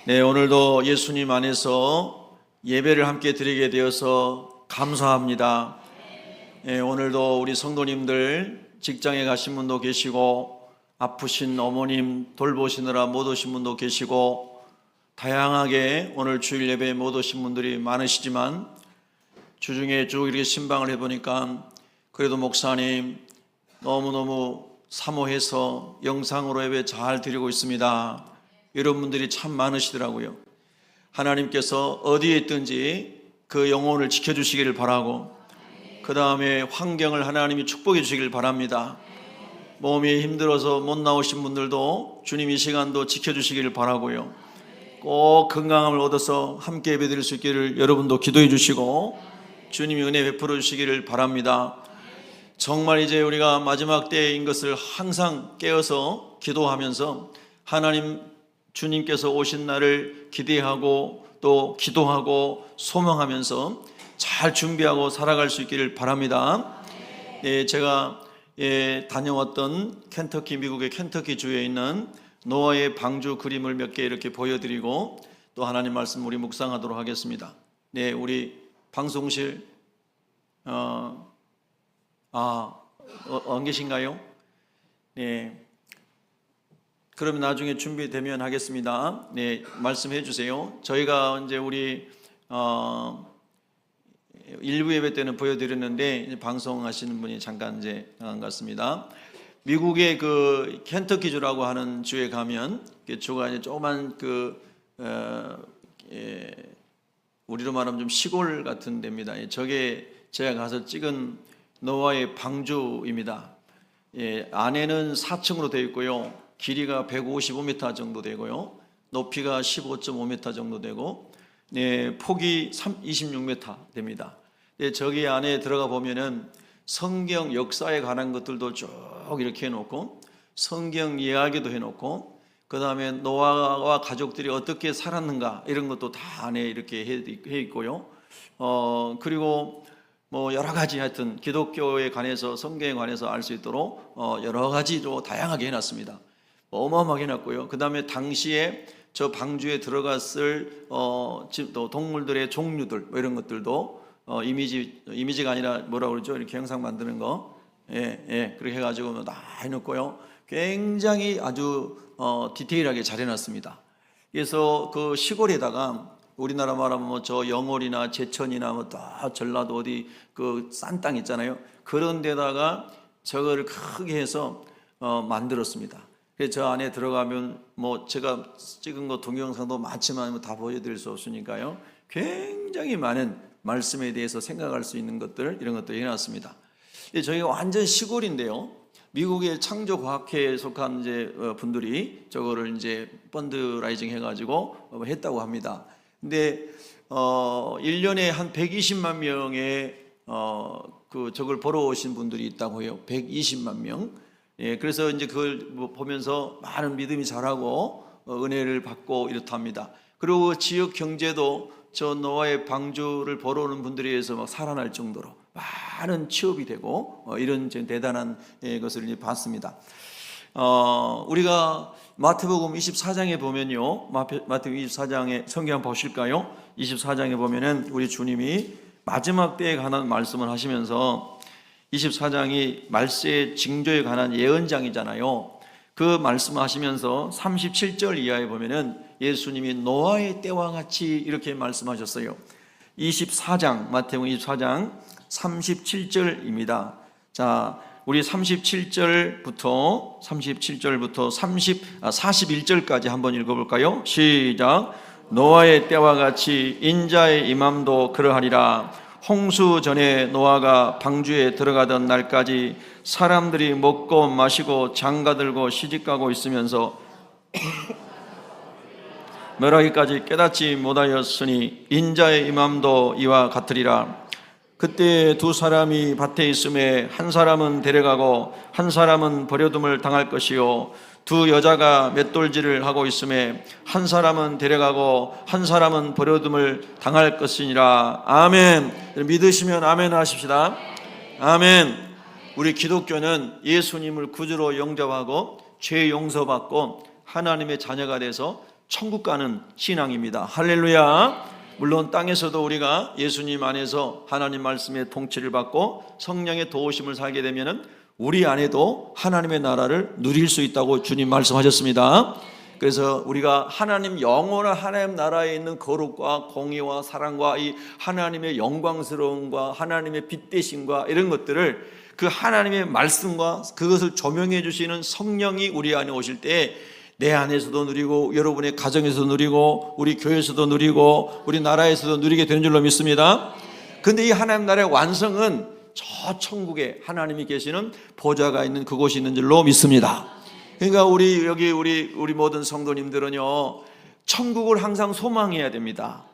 네, 오늘도 예수님 안에서 예배를 함께 드리게 되어서 감사합니다. 네, 오늘도 우리 성도님들 직장에 가신 분도 계시고 아프신 어머님 돌보시느라 못 오신 분도 계시고 다양하게 오늘 주일 예배에 못 오신 분들이 많으시지만 주중에 쭉 이렇게 신방을 해보니까 그래도 목사님 너무너무 사모해서 영상으로 예배 잘 드리고 있습니다. 이런 분들이 참 많으시더라고요. 하나님께서 어디에 있든지 그 영혼을 지켜주시기를 바라고, 그 다음에 환경을 하나님이 축복해 주시기를 바랍니다. 몸이 힘들어서 못 나오신 분들도 주님 이 시간도 지켜주시기를 바라고요. 꼭 건강함을 얻어서 함께 예배 드릴 수 있기를 여러분도 기도해 주시고 주님이 은혜 베풀어 주시기를 바랍니다. 정말 이제 우리가 마지막 때인 것을 항상 깨어서 기도하면서 하나님 주님께서 오신 날을 기대하고 또 기도하고 소망하면서 잘 준비하고 살아갈 수 있기를 바랍니다. 제가 다녀왔던 미국의 켄터키 주에 있는 노아의 방주 그림을 몇 개 이렇게 보여드리고 또 하나님 말씀 우리 묵상하도록 하겠습니다. 네, 우리 방송실 안 계신가요? 네. 그러면 나중에 준비되면 하겠습니다. 네, 말씀해 주세요. 저희가 이제 우리 일부 예배 때는 보여드렸는데 이제 방송하시는 분이 잠깐 이제 나간 것 같습니다. 미국의 그 켄터키주라고 하는 주에 가면 주가 이제 조그만 우리로 말하면 좀 시골 같은 데입니다. 저게 제가 가서 찍은 노아의 방주입니다. 안에는 4층으로 되어 있고요. 길이가 155m 정도 되고요. 높이가 15.5m 정도 되고, 폭이 26m 됩니다. 저기 안에 들어가 보면은 성경 역사에 관한 것들도 쭉 이렇게 해놓고, 성경 이야기도 해놓고, 그 다음에 노아와 가족들이 어떻게 살았는가 이런 것도 다 안에 이렇게 해 있고요. 그리고 뭐 여러 가지 하여튼 기독교에 관해서 성경에 관해서 알 수 있도록 여러 가지로 다양하게 해놨습니다. 어마어마하게 해놨고요. 그 다음에 당시에 저 방주에 들어갔을 또 동물들의 종류들 뭐 이런 것들도 이미지가 아니라 뭐라 그러죠? 이렇게 영상 만드는 거, 그렇게 해가지고 다 해놓고요. 굉장히 아주 디테일하게 잘 해놨습니다. 그래서 그 시골에다가 우리나라 말하면 뭐 저 영월이나 제천이나 뭐 다 전라도 어디 그 싼 땅 있잖아요. 그런 데다가 저거를 크게 해서 만들었습니다. 그래서 저 안에 들어가면 뭐 제가 찍은 거 동영상도 많지만 다 보여드릴 수 없으니까요. 굉장히 많은 말씀에 대해서 생각할 수 있는 것들 이런 것도 해놨습니다. 저희가 완전 시골인데요. 미국의 창조과학회에 속한 이제 분들이 저거를 이제 펀드라이징 해가지고 했다고 합니다. 근데 1년에 한 120만 명의 저걸 보러 오신 분들이 있다고 해요. 120만 명. 그래서 이제 그걸 보면서 많은 믿음이 자라고 은혜를 받고 이렇답니다. 그리고 지역 경제도 저 노아의 방주를 보러 오는 분들에 의해서 막 살아날 정도로 많은 취업이 되고 이런 대단한 것을 이제 봤습니다. 우리가 마태복음 24장에 보면요, 마태복음 24장에 성경 한번 보실까요? 24장에 보면은 우리 주님이 마지막 때에 관한 말씀을 하시면서 24장이 말세의 징조에 관한 예언장이잖아요. 그 말씀하시면서 37절 이하에 보면은 예수님이 노아의 때와 같이 이렇게 말씀하셨어요. 24장, 마태복음 24장 37절입니다. 자, 우리 37절부터 41절까지 한번 읽어볼까요? 시작. 노아의 때와 같이 인자의 임함도 그러하리라. 홍수 전에 노아가 방주에 들어가던 날까지 사람들이 먹고 마시고 장가들고 시집가고 있으면서 멸하기까지 깨닫지 못하였으니 인자의 임함도 이와 같으리라. 그때 두 사람이 밭에 있음에 한 사람은 데려가고 한 사람은 버려둠을 당할 것이요 두 여자가 맷돌질을 하고 있음에 한 사람은 데려가고 한 사람은 버려둠을 당할 것이니라. 아멘. 믿으시면 아멘 하십시다. 아멘. 우리 기독교는 예수님을 구주로 영접하고 죄 용서받고 하나님의 자녀가 돼서 천국 가는 신앙입니다. 할렐루야. 물론 땅에서도 우리가 예수님 안에서 하나님 말씀의 통치를 받고 성령의 도우심을 살게 되면은 우리 안에도 하나님의 나라를 누릴 수 있다고 주님 말씀하셨습니다. 그래서 우리가 하나님 영원한 하나님 나라에 있는 거룩과 공의와 사랑과 이 하나님의 영광스러움과 하나님의 빛 되심과 이런 것들을 그 하나님의 말씀과 그것을 조명해 주시는 성령이 우리 안에 오실 때 내 안에서도 누리고 여러분의 가정에서도 누리고 우리 교회에서도 누리고 우리 나라에서도 누리게 되는 줄로 믿습니다. 그런데 이 하나님 나라의 완성은 저 천국에 하나님이 계시는 보좌가 있는 그곳이 있는 줄로 믿습니다. 그러니까 우리 모든 성도님들은요, 천국을 항상 소망해야 됩니다.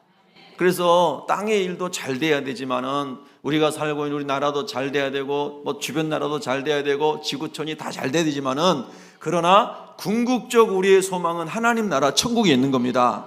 그래서 땅의 일도 잘 돼야 되지만은 우리가 살고 있는 우리 나라도 잘 돼야 되고 뭐 주변 나라도 잘 돼야 되고 지구촌이 다 잘 돼야 되지만은 그러나 궁극적 우리의 소망은 하나님 나라 천국에 있는 겁니다.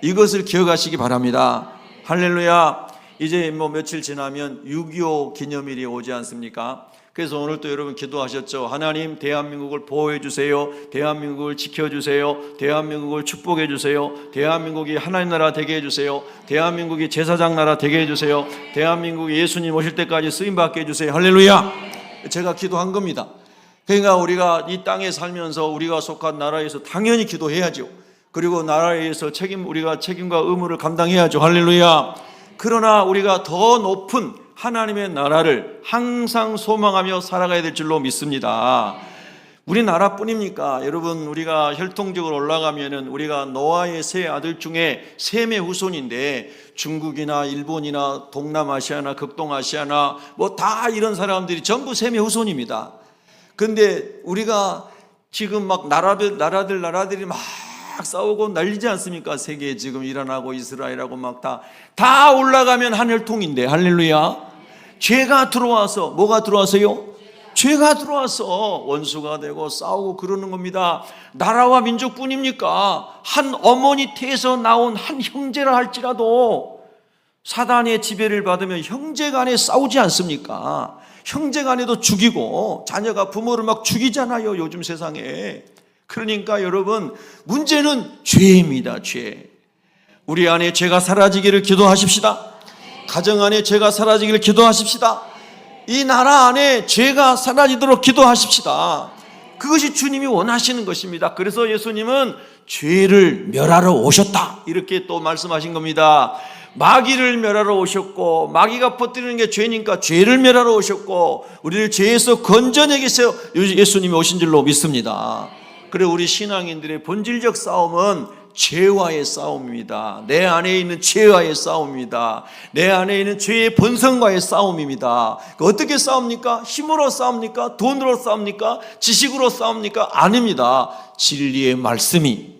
이것을 기억하시기 바랍니다. 할렐루야. 이제 뭐 며칠 지나면 6.25 기념일이 오지 않습니까? 그래서 오늘 또 여러분 기도하셨죠. 하나님, 대한민국을 보호해 주세요. 대한민국을 지켜주세요. 대한민국을 축복해 주세요. 대한민국이 하나님 나라 되게 해주세요. 대한민국이 제사장 나라 되게 해주세요. 대한민국이 예수님 오실 때까지 쓰임받게 해주세요. 할렐루야. 제가 기도한 겁니다. 그러니까 우리가 이 땅에 살면서 우리가 속한 나라에서 당연히 기도해야죠. 그리고 나라에서 우리가 책임과 의무를 감당해야죠. 할렐루야. 그러나 우리가 더 높은 하나님의 나라를 항상 소망하며 살아가야 될 줄로 믿습니다. 우리나라뿐입니까? 여러분, 우리가 혈통적으로 올라가면은 우리가 노아의 세 아들 중에 셈의 후손인데 중국이나 일본이나 동남아시아나 극동아시아나 뭐 다 이런 사람들이 전부 셈의 후손입니다. 근데 우리가 지금 막 나라들이 막 싸우고 난리지 않습니까? 세계에 지금 이란하고 이스라엘하고 막 다 올라가면 한 혈통인데, 할렐루야. 죄가 들어와서, 뭐가 들어와서요? 죄가 들어와서 원수가 되고 싸우고 그러는 겁니다. 나라와 민족뿐입니까? 한 어머니 태에서 나온 한 형제라 할지라도 사단의 지배를 받으면 형제 간에 싸우지 않습니까? 형제 간에도 죽이고 자녀가 부모를 막 죽이잖아요, 요즘 세상에. 그러니까 여러분, 문제는 죄입니다. 죄. 우리 안에 죄가 사라지기를 기도하십시다. 가정 안에 죄가 사라지기를 기도하십시다. 이 나라 안에 죄가 사라지도록 기도하십시다. 그것이 주님이 원하시는 것입니다. 그래서 예수님은 죄를 멸하러 오셨다, 이렇게 또 말씀하신 겁니다. 마귀를 멸하러 오셨고, 마귀가 퍼뜨리는 게 죄니까 죄를 멸하러 오셨고, 우리를 죄에서 건져내기 위해서 예수님이 오신 줄로 믿습니다. 그래, 우리 신앙인들의 본질적 싸움은 죄와의 싸움입니다. 내 안에 있는 죄와의 싸움입니다. 내 안에 있는 죄의 본성과의 싸움입니다. 어떻게 싸웁니까? 힘으로 싸웁니까? 돈으로 싸웁니까? 지식으로 싸웁니까? 아닙니다. 진리의 말씀이,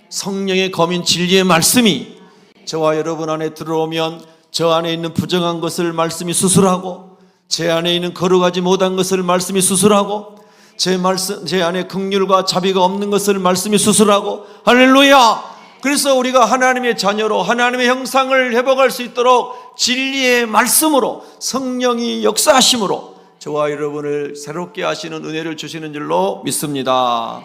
성령의 검인 진리의 말씀이 저와 여러분 안에 들어오면 저 안에 있는 부정한 것을 말씀이 수술하고, 제 안에 있는 거룩하지 못한 것을 말씀이 수술하고, 제 안에 긍휼과 자비가 없는 것을 말씀이 수술하고, 할렐루야. 그래서 우리가 하나님의 자녀로 하나님의 형상을 회복할 수 있도록 진리의 말씀으로, 성령이 역사하심으로 저와 여러분을 새롭게 하시는 은혜를 주시는 줄로 믿습니다.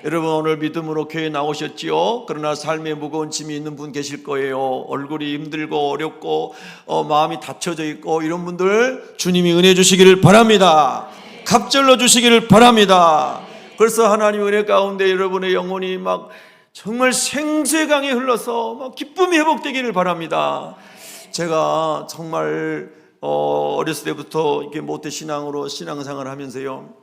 여러분, 오늘 믿음으로 교회에 나오셨지요? 그러나 삶에 무거운 짐이 있는 분 계실 거예요. 얼굴이 힘들고 어렵고 마음이 닫혀져 있고, 이런 분들 주님이 은혜 주시기를 바랍니다. 갑절로 주시기를 바랍니다. 그래서 하나님 은혜 가운데 여러분의 영혼이 막 정말 생수강에 흘러서 막 기쁨이 회복되기를 바랍니다. 제가 정말 어렸을 때부터 이렇게 모태 신앙으로 신앙생활을 하면서요,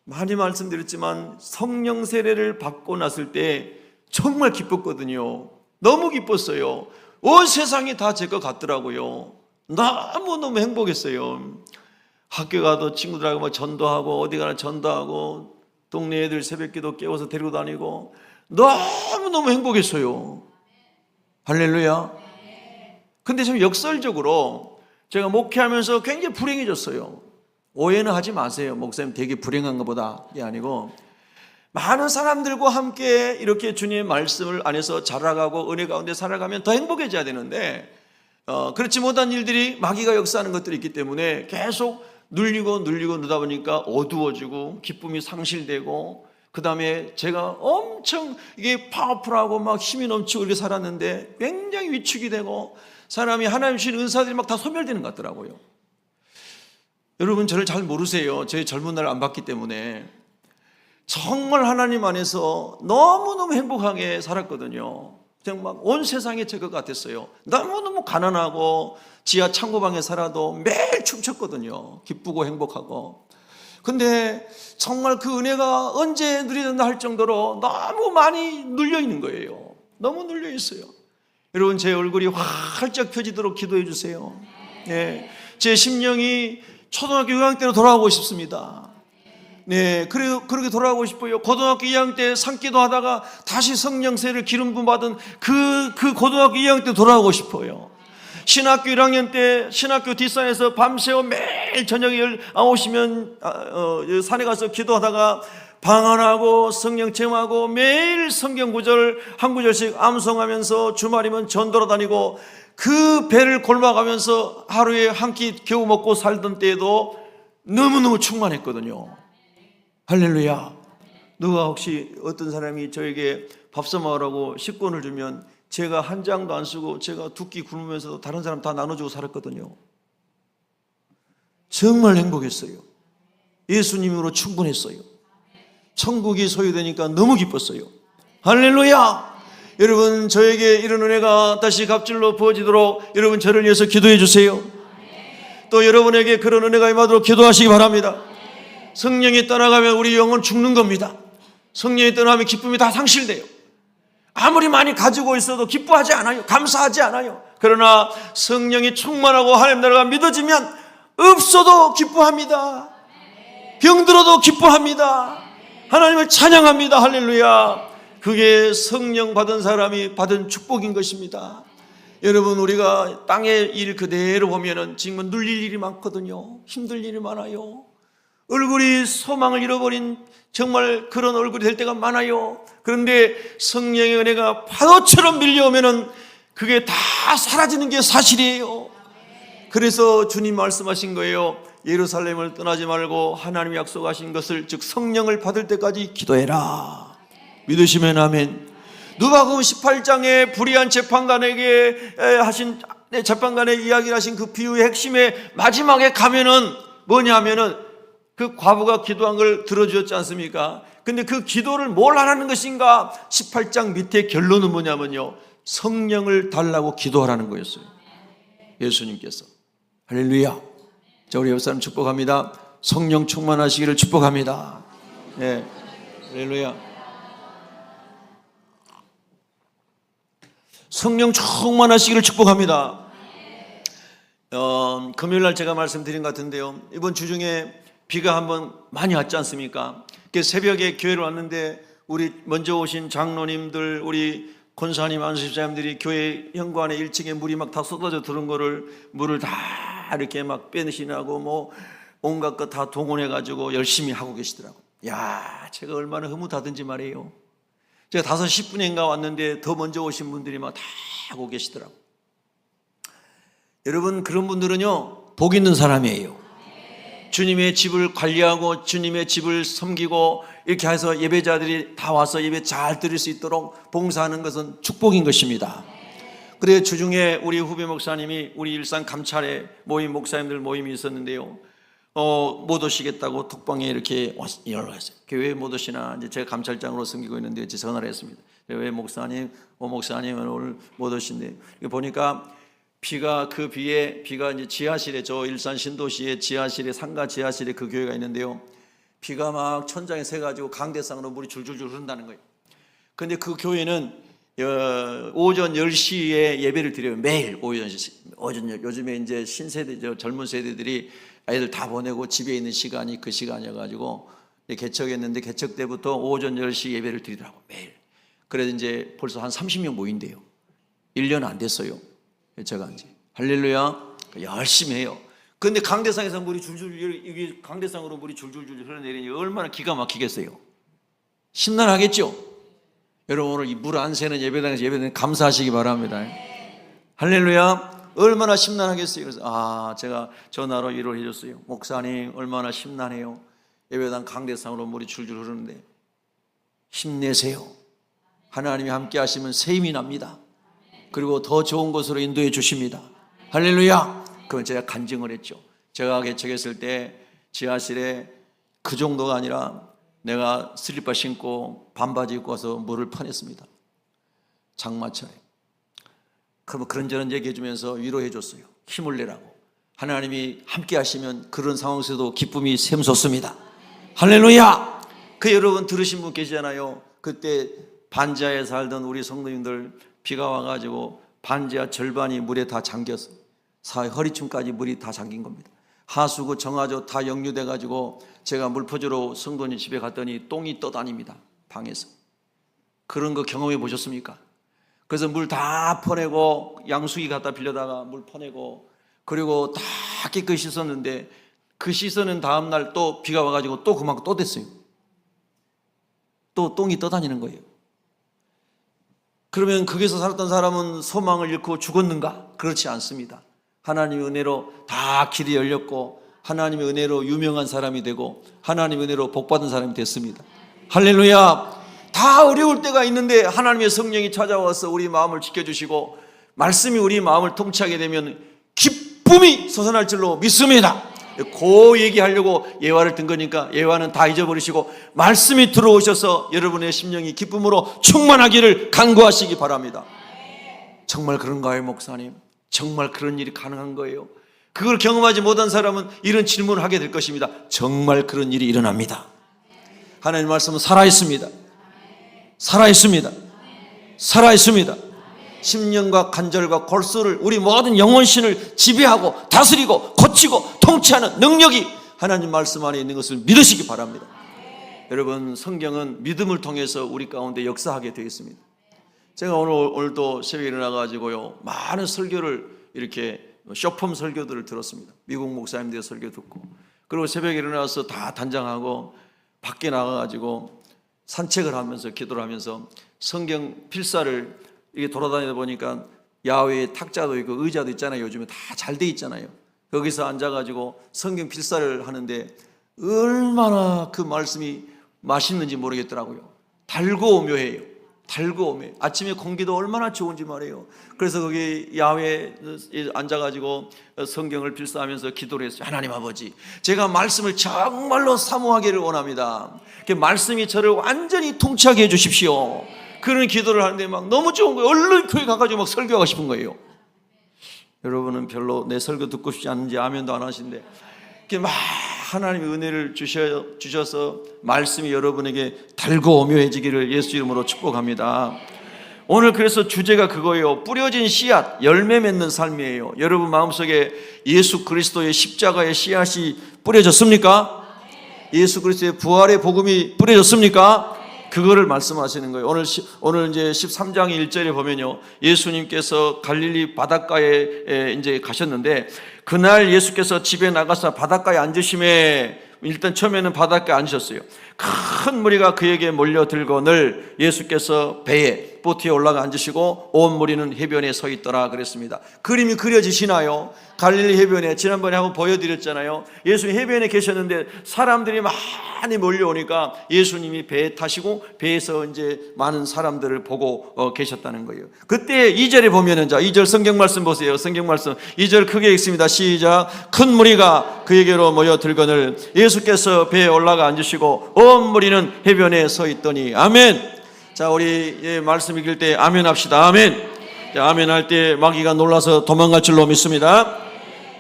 많이 말씀드렸지만 성령 세례를 받고 났을 때 정말 기뻤거든요. 너무 기뻤어요. 온 세상이 다 제 것 같더라고요. 너무너무 행복했어요. 학교 가도 친구들하고 막 전도하고, 어디 가나 전도하고, 동네 애들 새벽기도 깨워서 데리고 다니고, 너무너무 행복했어요. 할렐루야. 근데 참 역설적으로 제가 목회하면서 굉장히 불행해졌어요. 오해는 하지 마세요. 목사님 되게 불행한가 보다, 이게 아니고, 많은 사람들과 함께 이렇게 주님의 말씀을 안에서 자라가고 은혜 가운데 살아가면 더 행복해져야 되는데, 그렇지 못한 일들이, 마귀가 역사하는 것들이 있기 때문에 계속 눌리고 누다 보니까 어두워지고 기쁨이 상실되고, 그 다음에 제가 엄청 이게 파워풀하고 막 힘이 넘치고 이렇게 살았는데 굉장히 위축이 되고 사람이 하나님 주신 은사들이 막 다 소멸되는 것 같더라고요. 여러분 저를 잘 모르세요. 제 젊은 날 안 봤기 때문에. 정말 하나님 안에서 너무너무 행복하게 살았거든요. 정말 온 세상이 제 것 같았어요. 너무너무 가난하고 지하 창고방에 살아도 매일 춤췄거든요. 기쁘고 행복하고. 근데 정말 그 은혜가 언제 누리는가 할 정도로 너무 많이 눌려 있는 거예요. 너무 눌려 있어요. 여러분 제 얼굴이 활짝 펴지도록 기도해 주세요. 네, 제 심령이 초등학교 6학년 때로 돌아가고 싶습니다. 네, 그렇게 돌아가고 싶어요. 고등학교 2학년 때 산기도 하다가 다시 성령세를 기름 부음 받은 그 고등학교 2학년 때 돌아가고 싶어요. 신학교 1학년 때 신학교 뒷산에서 밤새워 매일 저녁에 9시면 산에 가서 기도하다가 방언하고 성령 체험하고 매일 성경 구절 한 구절씩 암송하면서 주말이면 전도로 다니고 그 배를 골마가면서 하루에 한 끼 겨우 먹고 살던 때에도 너무너무 충만했거든요. 할렐루야. 누가 혹시 어떤 사람이 저에게 밥 사 먹으라고 10권을 주면 제가 한 장도 안 쓰고 제가 두 끼 굶으면서도 다른 사람 다 나눠주고 살았거든요. 정말 행복했어요. 예수님으로 충분했어요. 천국이 소유되니까 너무 기뻤어요. 할렐루야. 여러분 저에게 이런 은혜가 다시 갑질로 부어지도록 여러분 저를 위해서 기도해 주세요. 또 여러분에게 그런 은혜가 임하도록 기도하시기 바랍니다. 성령이 떠나가면 우리 영은 죽는 겁니다. 성령이 떠나면 기쁨이 다 상실돼요. 아무리 많이 가지고 있어도 기뻐하지 않아요. 감사하지 않아요. 그러나 성령이 충만하고 하나님 나라가 믿어지면 없어도 기뻐합니다. 병들어도 기뻐합니다. 하나님을 찬양합니다. 할렐루야. 그게 성령 받은 사람이 받은 축복인 것입니다. 여러분 우리가 땅의 일 그대로 보면은 지금은 눌릴 일이 많거든요. 힘들 일이 많아요. 얼굴이 소망을 잃어버린 정말 그런 얼굴이 될 때가 많아요. 그런데 성령의 은혜가 파도처럼 밀려오면은 그게 다 사라지는 게 사실이에요. 그래서 주님 말씀하신 거예요. 예루살렘을 떠나지 말고 하나님이 약속하신 것을 즉 성령을 받을 때까지 기도해라. 믿으시면 아멘. 누가복음 18장에 불의한 재판관에게 하신 재판관의 이야기를 하신 그 비유의 핵심의 마지막에 가면은 뭐냐면은 그 과부가 기도한 걸 들어주었지 않습니까? 근데 그 기도를 뭘 하라는 것인가? 18장 밑에 결론은 뭐냐면요, 성령을 달라고 기도하라는 거였어요. 예수님께서. 할렐루야. 자, 우리 옆 사람 축복합니다. 성령 충만하시기를 축복합니다. 네. 할렐루야. 성령 충만하시기를 축복합니다. 금요일날 제가 말씀드린 것 같은데요, 이번 주 중에 비가 한번 많이 왔지 않습니까? 새벽에 교회를 왔는데 우리 먼저 오신 장로님들, 우리 권사님, 안수집사님들이 교회 현관에 1층에 물이 막 다 쏟아져 들은 거를 물을 다 이렇게 막 빼내시라고 뭐 온갖 것 다 동원해가지고 열심히 하고 계시더라고요. 야, 제가 얼마나 흐뭇하든지 말이에요. 제가 5시 10분인가 왔는데 더 먼저 오신 분들이 막 다 하고 계시더라고요. 여러분 그런 분들은요 복 있는 사람이에요. 주님의 집을 관리하고 주님의 집을 섬기고 이렇게 해서 예배자들이 다 와서 예배 잘 드릴 수 있도록 봉사하는 것은 축복인 것입니다. 그래서 주중에 우리 후배 목사님이 우리 일산 감찰에 모임 목사님들 모임이 있었는데요, 못 오시겠다고 톡방에 이렇게 연락했어요. 왜 못 오시나? 이제 제가 감찰장으로 섬기고 있는데 전화를 했습니다. 왜 목사님, 목사님은 오늘 못 오신대. 보니까 비가 이제 지하실에, 저 일산 신도시의 지하실에, 상가 지하실에 그 교회가 있는데요, 비가 막 천장에 새가지고 강대상으로 물이 줄줄줄 흐른다는 거예요. 근데 그 교회는 오전 10시에 예배를 드려요. 매일 오전 요즘에 이제 신세대, 젊은 세대들이 아이들 다 보내고 집에 있는 시간이 그 시간이어가지고 개척했는데, 개척 때부터 오전 10시 예배를 드리더라고, 매일. 그래서 이제 벌써 한 30명 모인대요. 1년 안 됐어요, 개척한 지. 할렐루야. 열심히 해요. 근데 강대상에서 물이 줄줄, 이게 강대상으로 물이 줄줄줄 흘러내리니 얼마나 기가 막히겠어요. 심란하겠죠? 여러분 오늘 이 물 안 새는 예배당에서 예배드리는 감사하시기 바랍니다. 할렐루야. 얼마나 심란하겠어요. 그래서 제가 전화로 위로를 해줬어요. 목사님 얼마나 심란해요. 예배당 강대상으로 물이 줄줄 흐르는데. 힘내세요. 하나님이 함께 하시면 새 힘이 납니다. 그리고 더 좋은 곳으로 인도해 주십니다. 할렐루야. 그건 제가 간증을 했죠. 제가 개척했을 때 지하실에 그 정도가 아니라 내가 슬리퍼 신고 반바지 입고 와서 물을 퍼냈습니다. 장마철에. 그러면 그런저런 얘기해 주면서 위로해 줬어요. 힘을 내라고. 하나님이 함께 하시면 그런 상황에서도 기쁨이 샘솟습니다. 할렐루야. 그 여러분 들으신 분 계시잖아요. 그때 반지하에 살던 우리 성도님들 비가 와가지고 반지하 절반이 물에 다 잠겼어요. 허리춤까지 물이 다 잠긴 겁니다. 하수구 정화조 다 역류돼가지고 제가 물 퍼주러 성도님 집에 갔더니 똥이 떠다닙니다. 방에서. 그런 거 경험해 보셨습니까? 그래서 물 다 퍼내고 양수기 갖다 빌려다가 물 퍼내고 그리고 다 깨끗이 씻었는데 그 씻어낸 다음날 또 비가 와가지고 또 그만큼 또 됐어요. 또 똥이 떠다니는 거예요. 그러면 거기서 살았던 사람은 소망을 잃고 죽었는가? 그렇지 않습니다. 하나님의 은혜로 다 길이 열렸고 하나님의 은혜로 유명한 사람이 되고 하나님의 은혜로 복받은 사람이 됐습니다. 할렐루야. 다 어려울 때가 있는데 하나님의 성령이 찾아와서 우리 마음을 지켜주시고 말씀이 우리 마음을 통치하게 되면 기쁨이 솟아날 줄로 믿습니다. 그 얘기하려고 예화를 든 거니까 예화는 다 잊어버리시고 말씀이 들어오셔서 여러분의 심령이 기쁨으로 충만하기를 간구하시기 바랍니다. 정말 그런가요, 목사님? 정말 그런 일이 가능한 거예요? 그걸 경험하지 못한 사람은 이런 질문을 하게 될 것입니다. 정말 그런 일이 일어납니다. 하나님 말씀은 살아있습니다. 살아있습니다. 살아있습니다. 심령과 간절과 골수를 우리 모든 영혼신을 지배하고 다스리고 고치고 통치하는 능력이 하나님 말씀 안에 있는 것을 믿으시기 바랍니다. 여러분, 성경은 믿음을 통해서 우리 가운데 역사하게 되어 있습니다. 제가 오늘도 새벽에 일어나가지고요 많은 설교를 이렇게 쇼폼 설교들을 들었습니다. 미국 목사님들의 설교 듣고 그리고 새벽에 일어나서 다 단장하고 밖에 나가가지고 산책을 하면서 기도를 하면서 성경 필사를 이게 돌아다니다 보니까 야외에 탁자도 있고 의자도 있잖아요. 요즘에 다 잘 돼 있잖아요. 거기서 앉아가지고 성경 필사를 하는데 얼마나 그 말씀이 맛있는지 모르겠더라고요. 달고 오묘해요. 달고 오묘해요. 아침에 공기도 얼마나 좋은지 말이에요. 그래서 거기 야외에 앉아가지고 성경을 필사하면서 기도를 했어요. 하나님 아버지, 제가 말씀을 정말로 사모하기를 원합니다. 말씀이 저를 완전히 통치하게 해주십시오. 그런 기도를 하는데 막 너무 좋은 거예요. 얼른 교회 가가지고 막 설교하고 싶은 거예요. 여러분은 별로 내 설교 듣고 싶지 않은지 아멘도 안 하시는데 막 하나님의 은혜를 주셔서 말씀이 여러분에게 달고 오묘해지기를 예수 이름으로 축복합니다. 오늘 그래서 주제가 그거예요. 뿌려진 씨앗, 열매 맺는 삶이에요. 여러분 마음속에 예수 그리스도의 십자가의 씨앗이 뿌려졌습니까? 예수 그리스도의 부활의 복음이 뿌려졌습니까? 그거를 말씀하시는 거예요. 오늘 이제 13장 1절에 보면요. 예수님께서 갈릴리 바닷가에 이제 가셨는데 그날 예수께서 집에 나가서 바닷가에 앉으심에 일단 처음에는 바닷가에 앉으셨어요. 큰 무리가 그에게 몰려들거늘 예수께서 배에 보트에 올라가 앉으시고 온 무리는 해변에 서 있더라 그랬습니다. 그림이 그려지시나요? 갈릴리 해변에 지난번에 한번 보여드렸잖아요. 예수님 해변에 계셨는데 사람들이 많이 몰려오니까 예수님이 배에 타시고 배에서 이제 많은 사람들을 보고 계셨다는 거예요. 그때 2절에 보면은, 자 2절 성경 말씀 보세요. 성경 말씀 2절 크게 읽습니다. 시작. 큰 무리가 그에게로 모여들거늘 예수께서 배에 올라가 앉으시고 온 무리는 해변에 서 있더니. 아멘. 자, 우리 말씀 읽을 때 아멘 합시다. 아멘. 자, 아멘 할 때 마귀가 놀라서 도망갈 줄로 믿습니다.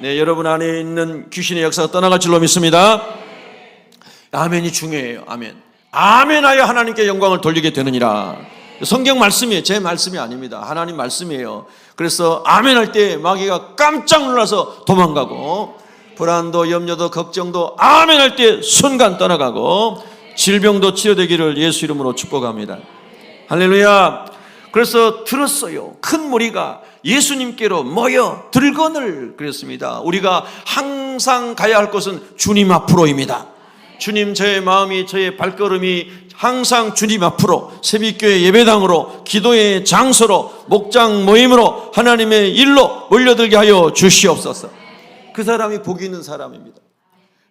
네, 여러분 안에 있는 귀신의 역사가 떠나갈 줄로 믿습니다. 아멘이 중요해요. 아멘. 아멘하여 하나님께 영광을 돌리게 되느니라. 성경 말씀이에요. 제 말씀이 아닙니다. 하나님 말씀이에요. 그래서 아멘 할 때 마귀가 깜짝 놀라서 도망가고 불안도 염려도 걱정도 아멘 할 때 순간 떠나가고 질병도 치료되기를 예수 이름으로 축복합니다. 할렐루야. 그래서 들었어요. 큰 무리가 예수님께로 모여 들거늘 그랬습니다. 우리가 항상 가야 할 곳은 주님 앞으로입니다. 주님, 저의 마음이, 저의 발걸음이 항상 주님 앞으로, 새벽교회 예배당으로, 기도의 장소로, 목장 모임으로, 하나님의 일로 몰려들게 하여 주시옵소서. 그 사람이 복이 있는 사람입니다.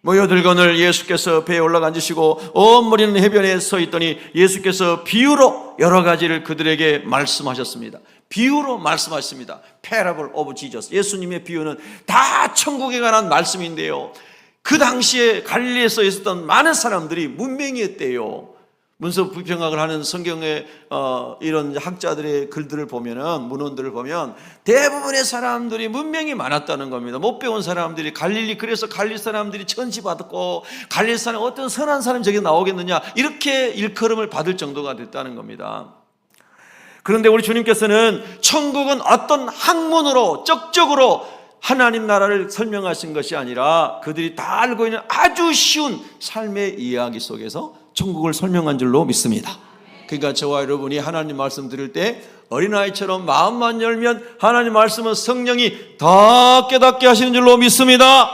모여들거늘 예수께서 배에 올라가 앉으시고 온 무리는 해변에 서 있더니 예수께서 비유로 여러 가지를 그들에게 말씀하셨습니다. 비유로 말씀하셨습니다. Parable of Jesus. 예수님의 비유는 다 천국에 관한 말씀인데요, 그 당시에 갈릴리에서 있었던 많은 사람들이 문맹이었대요. 문서 부평학을 하는 성경의 이런 학자들의 글들을 보면은, 문헌들을 보면 대부분의 사람들이 문명이 많았다는 겁니다. 못 배운 사람들이 갈릴리, 그래서 갈릴리 사람들이 천지받았고 갈릴리 사람 어떤 선한 사람이 저기 나오겠느냐, 이렇게 일컬음을 받을 정도가 됐다는 겁니다. 그런데 우리 주님께서는 천국은 어떤 학문으로 적적으로 하나님 나라를 설명하신 것이 아니라 그들이 다 알고 있는 아주 쉬운 삶의 이야기 속에서 천국을 설명한 줄로 믿습니다. 그러니까 저와 여러분이 하나님 말씀 들을 때 어린아이처럼 마음만 열면 하나님 말씀은 성령이 더 깨닫게 하시는 줄로 믿습니다.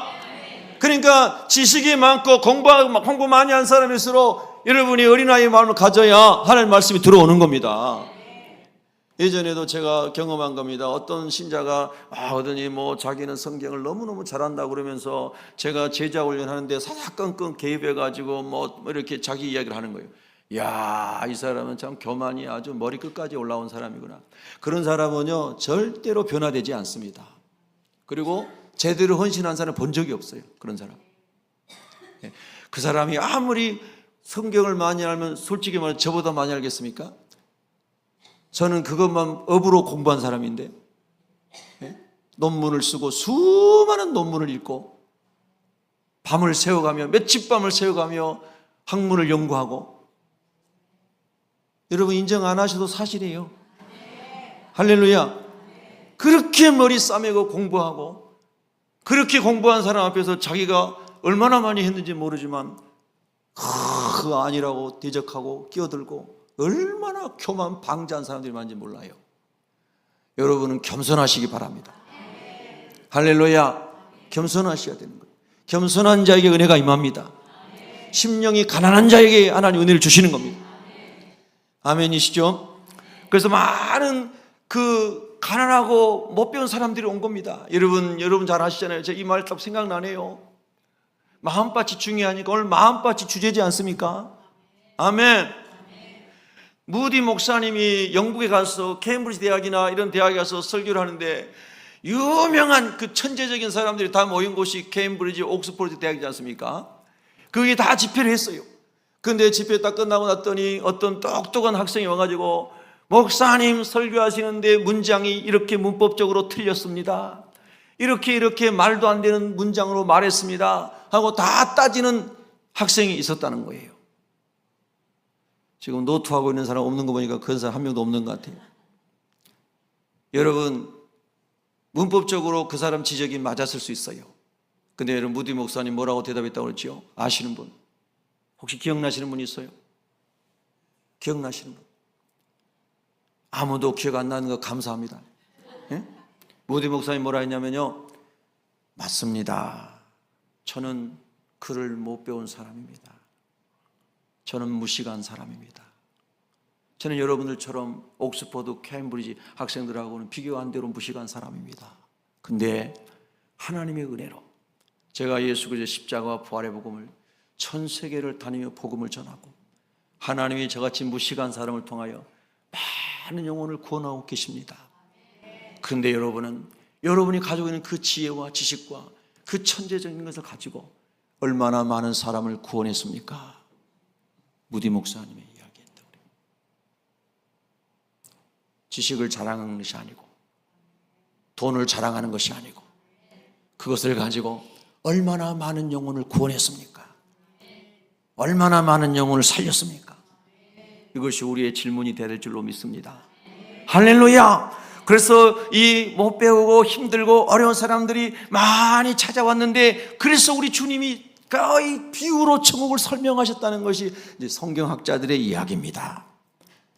그러니까 지식이 많고 공부 많이 한 사람일수록 여러분이 어린아이의 마음을 가져야 하나님 말씀이 들어오는 겁니다. 예전에도 제가 경험한 겁니다. 어떤 신자가 하더니 자기는 성경을 너무너무 잘한다고 그러면서 제가 제자 훈련하는데 사사건건 개입해가지고 이렇게 자기 이야기를 하는 거예요. 야, 이 사람은 참 교만이 아주 머리끝까지 올라온 사람이구나. 그런 사람은요 절대로 변화되지 않습니다. 그리고 제대로 헌신한 사람 본 적이 없어요. 그런 사람. 그 사람이 아무리 성경을 많이 알면 솔직히 말해 저보다 많이 알겠습니까? 저는 그것만 업으로 공부한 사람인데, 논문을 쓰고 수많은 논문을 읽고 밤을 새워가며 며칠 밤을 새워가며 학문을 연구하고, 여러분 인정 안 하셔도 사실이에요. 할렐루야. 그렇게 머리 싸매고 공부하고, 그렇게 공부한 사람 앞에서 자기가 얼마나 많이 했는지 모르지만 그거 아니라고 대적하고 끼어들고 얼마나 교만 방자한 사람들이 많은지 몰라요. 여러분은 겸손하시기 바랍니다. 할렐루야. 겸손하셔야 되는 거예요. 겸손한 자에게 은혜가 임합니다. 심령이 가난한 자에게 하나님 은혜를 주시는 겁니다. 아멘이시죠? 그래서 많은 그 가난하고 못 배운 사람들이 온 겁니다. 여러분 잘 아시잖아요. 제가 이 말 딱 생각나네요. 마음밭이 중요하니까 오늘 마음밭이 주제지 않습니까? 아멘. 무디 목사님이 영국에 가서 케임브리지 대학이나 이런 대학에 가서 설교를 하는데, 유명한 그 천재적인 사람들이 다 모인 곳이 케임브리지 옥스퍼드 대학이지 않습니까? 거기에 다 집회를 했어요. 그런데 집회 딱 끝나고 났더니 어떤 똑똑한 학생이 와가지고, 목사님 설교하시는데 문장이 이렇게 문법적으로 틀렸습니다, 이렇게 말도 안 되는 문장으로 말했습니다 하고 다 따지는 학생이 있었다는 거예요. 지금 노트하고 있는 사람 없는 거 보니까 그런 사람 한 명도 없는 것 같아요. 여러분, 문법적으로 그 사람 지적이 맞았을 수 있어요. 근데 여러분, 무디 목사님 뭐라고 대답했다고 그랬죠? 아시는 분? 혹시 기억나시는 분 있어요? 기억나시는 분? 아무도 기억 안 나는 거 감사합니다. 예? 무디 목사님 뭐라 했냐면요, 맞습니다. 저는 글을 못 배운 사람입니다. 저는 무식한 사람입니다. 저는 여러분들처럼 옥스퍼드, 케임브리지 학생들하고는 비교 안 되는 무식한 사람입니다. 근데 하나님의 은혜로 제가 예수 그리스도의 십자가와 부활의 복음을 전 세계를 다니며 복음을 전하고, 하나님이 저같이 무식한 사람을 통하여 많은 영혼을 구원하고 계십니다. 그런데 여러분이 가지고 있는 그 지혜와 지식과 그 천재적인 것을 가지고 얼마나 많은 사람을 구원했습니까? 무디 목사님의 이야기했다. 지식을 자랑하는 것이 아니고, 돈을 자랑하는 것이 아니고, 그것을 가지고 얼마나 많은 영혼을 구원했습니까? 얼마나 많은 영혼을 살렸습니까? 이것이 우리의 질문이 되야 될 줄로 믿습니다. 할렐루야. 그래서 이 못 배우고 힘들고 어려운 사람들이 많이 찾아왔는데, 그래서 우리 주님이 거의 비유로 천국을 설명하셨다는 것이 이제 성경학자들의 이야기입니다.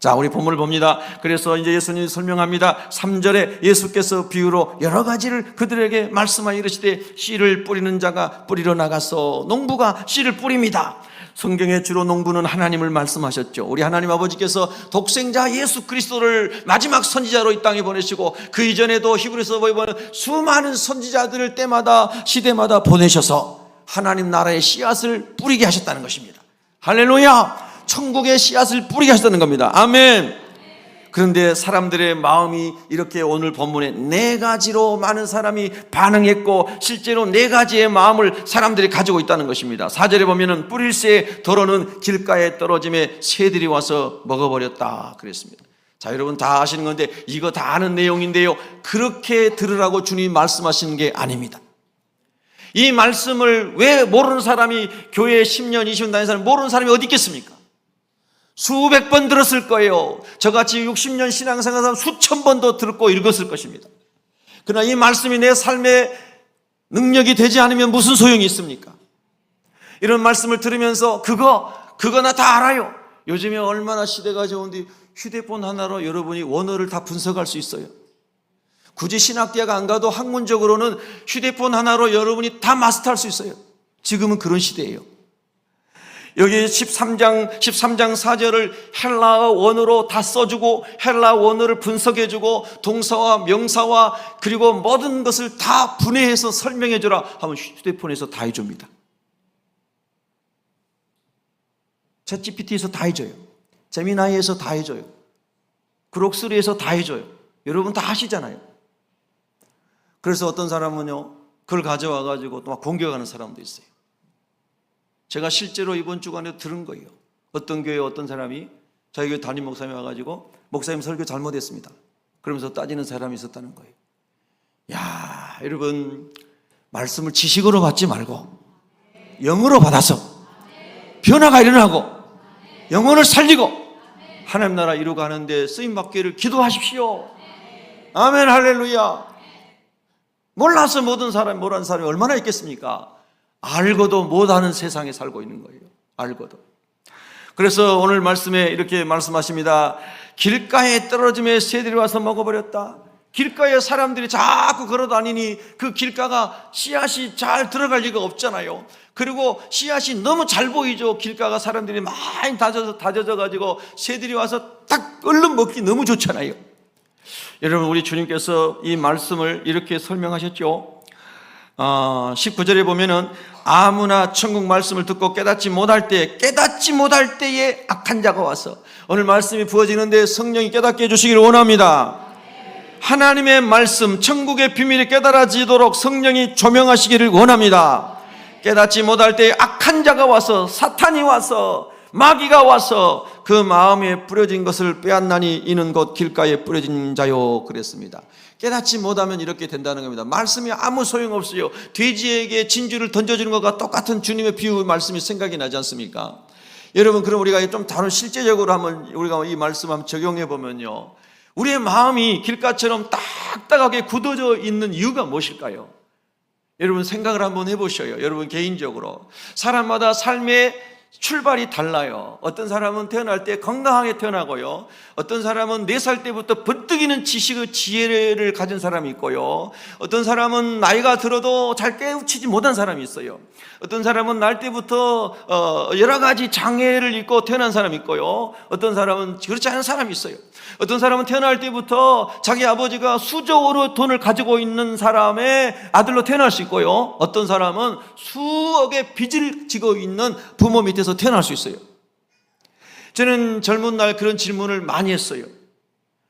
자, 우리 본문을 봅니다. 그래서 이제 예수님이 설명합니다. 3절에 예수께서 비유로 여러 가지를 그들에게 말씀하여 이르시되, 씨를 뿌리는 자가 뿌리러 나가서 농부가 씨를 뿌립니다. 성경의 주로 농부는 하나님을 말씀하셨죠. 우리 하나님 아버지께서 독생자 예수 그리스도를 마지막 선지자로 이 땅에 보내시고, 그 이전에도 히브리서 보면 수많은 선지자들을 때마다 시대마다 보내셔서 하나님 나라의 씨앗을 뿌리게 하셨다는 것입니다. 할렐루야! 천국의 씨앗을 뿌리게 하셨다는 겁니다. 아멘. 그런데 사람들의 마음이 이렇게 오늘 본문에 네 가지로 많은 사람이 반응했고 실제로 네 가지의 마음을 사람들이 가지고 있다는 것입니다. 4절에 보면은 뿌릴새 더러는 길가에 떨어짐에 새들이 와서 먹어버렸다 그랬습니다. 자, 여러분 다 아시는 건데 이거 다 아는 내용인데요, 그렇게 들으라고 주님이 말씀하시는 게 아닙니다. 이 말씀을 왜 모르는 사람이, 교회에 10년 20년 다니는 사람이 모르는 사람이 어디 있겠습니까? 수백 번 들었을 거예요. 저같이 60년 신앙생활 사람 수천 번도 듣고 읽었을 것입니다. 그러나 이 말씀이 내 삶의 능력이 되지 않으면 무슨 소용이 있습니까? 이런 말씀을 들으면서 그거나 다 알아요. 요즘에 얼마나 시대가 좋은데 휴대폰 하나로 여러분이 원어를 다 분석할 수 있어요. 굳이 신학대학 안 가도 학문적으로는 휴대폰 하나로 여러분이 다 마스터할 수 있어요. 지금은 그런 시대예요. 여기 13장 4절을 헬라어 원어로 다 써주고 헬라 원어를 분석해주고 동사와 명사와 그리고 모든 것을 다 분해해서 설명해주라 하면 휴대폰에서 다 해줍니다. 챗GPT에서 다 해줘요. 제미나이에서 다 해줘요. 그록스리에서 다 해줘요. 여러분 다 하시잖아요. 그래서 어떤 사람은요, 그걸 가져와가지고 또 막 공격하는 사람도 있어요. 제가 실제로 이번 주간에 들은 거예요. 어떤 교회에 어떤 사람이 자기 교회 담임 목사님이 와가지고 목사님 설교 잘못했습니다 그러면서 따지는 사람이 있었다는 거예요. 야, 여러분 말씀을 지식으로 받지 말고 영으로 받아서 변화가 일어나고 영혼을 살리고 하나님 나라 이루고 하는데 쓰임받기를 기도하십시오. 아멘, 할렐루야. 몰라서 모르는 사람이 얼마나 있겠습니까? 알고도 못하는 세상에 살고 있는 거예요. 알고도. 그래서 오늘 말씀에 이렇게 말씀하십니다. 길가에 떨어짐에 새들이 와서 먹어버렸다. 길가에 사람들이 자꾸 걸어다니니 그 길가가 씨앗이 잘 들어갈 리가 없잖아요. 그리고 씨앗이 너무 잘 보이죠. 길가가 사람들이 많이 다져져가지고 새들이 와서 딱 얼른 먹기 너무 좋잖아요. 여러분, 우리 주님께서 이 말씀을 이렇게 설명하셨죠. 19절에 보면은 아무나 천국 말씀을 듣고 깨닫지 못할 때에 악한 자가 와서, 오늘 말씀이 부어지는데 성령이 깨닫게 해주시기를 원합니다. 하나님의 말씀, 천국의 비밀이 깨달아지도록 성령이 조명하시기를 원합니다. 깨닫지 못할 때에 악한 자가 와서, 사탄이 와서, 마귀가 와서 그 마음에 뿌려진 것을 빼앗나니 이는 곧 길가에 뿌려진 자요 그랬습니다. 깨닫지 못하면 이렇게 된다는 겁니다. 말씀이 아무 소용없어요. 돼지에게 진주를 던져주는 것과 똑같은 주님의 비유 말씀이 생각이 나지 않습니까? 여러분, 그럼 우리가 좀 다른 실제적으로 한번 우리가 이 말씀 한번 적용해 보면요, 우리의 마음이 길가처럼 딱딱하게 굳어져 있는 이유가 무엇일까요? 여러분 생각을 한번 해보셔요. 여러분 개인적으로 사람마다 삶의 출발이 달라요. 어떤 사람은 태어날 때 건강하게 태어나고요, 어떤 사람은 4살 때부터 번뜩이는 지식의 지혜를 가진 사람이 있고요, 어떤 사람은 나이가 들어도 잘 깨우치지 못한 사람이 있어요. 어떤 사람은 날 때부터 여러 가지 장애를 입고 태어난 사람이 있고요, 어떤 사람은 그렇지 않은 사람이 있어요. 어떤 사람은 태어날 때부터 자기 아버지가 수조로 돈을 가지고 있는 사람의 아들로 태어날 수 있고요, 어떤 사람은 수억의 빚을 지고 있는 부모 밑에서 태어날 수 있어요. 저는 젊은 날 그런 질문을 많이 했어요.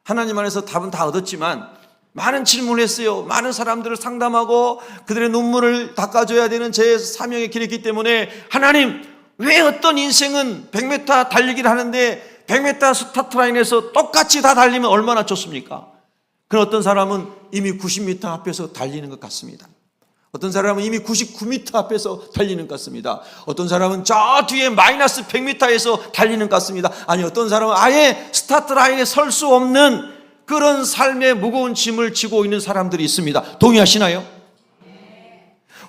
하나님 안에서 답은 다 얻었지만 많은 질문을 했어요. 많은 사람들을 상담하고 그들의 눈물을 닦아줘야 되는 제 사명의 길이기 때문에, 하나님, 왜 어떤 인생은 100m 달리기를 하는데 100m 스타트라인에서 똑같이 다 달리면 얼마나 좋습니까? 그럼 어떤 사람은 이미 90m 앞에서 달리는 것 같습니다. 어떤 사람은 이미 99m 앞에서 달리는 것 같습니다. 어떤 사람은 저 뒤에 마이너스 100m에서 달리는 것 같습니다. 아니, 어떤 사람은 아예 스타트 라인에 설 수 없는 그런 삶의 무거운 짐을 지고 있는 사람들이 있습니다. 동의하시나요?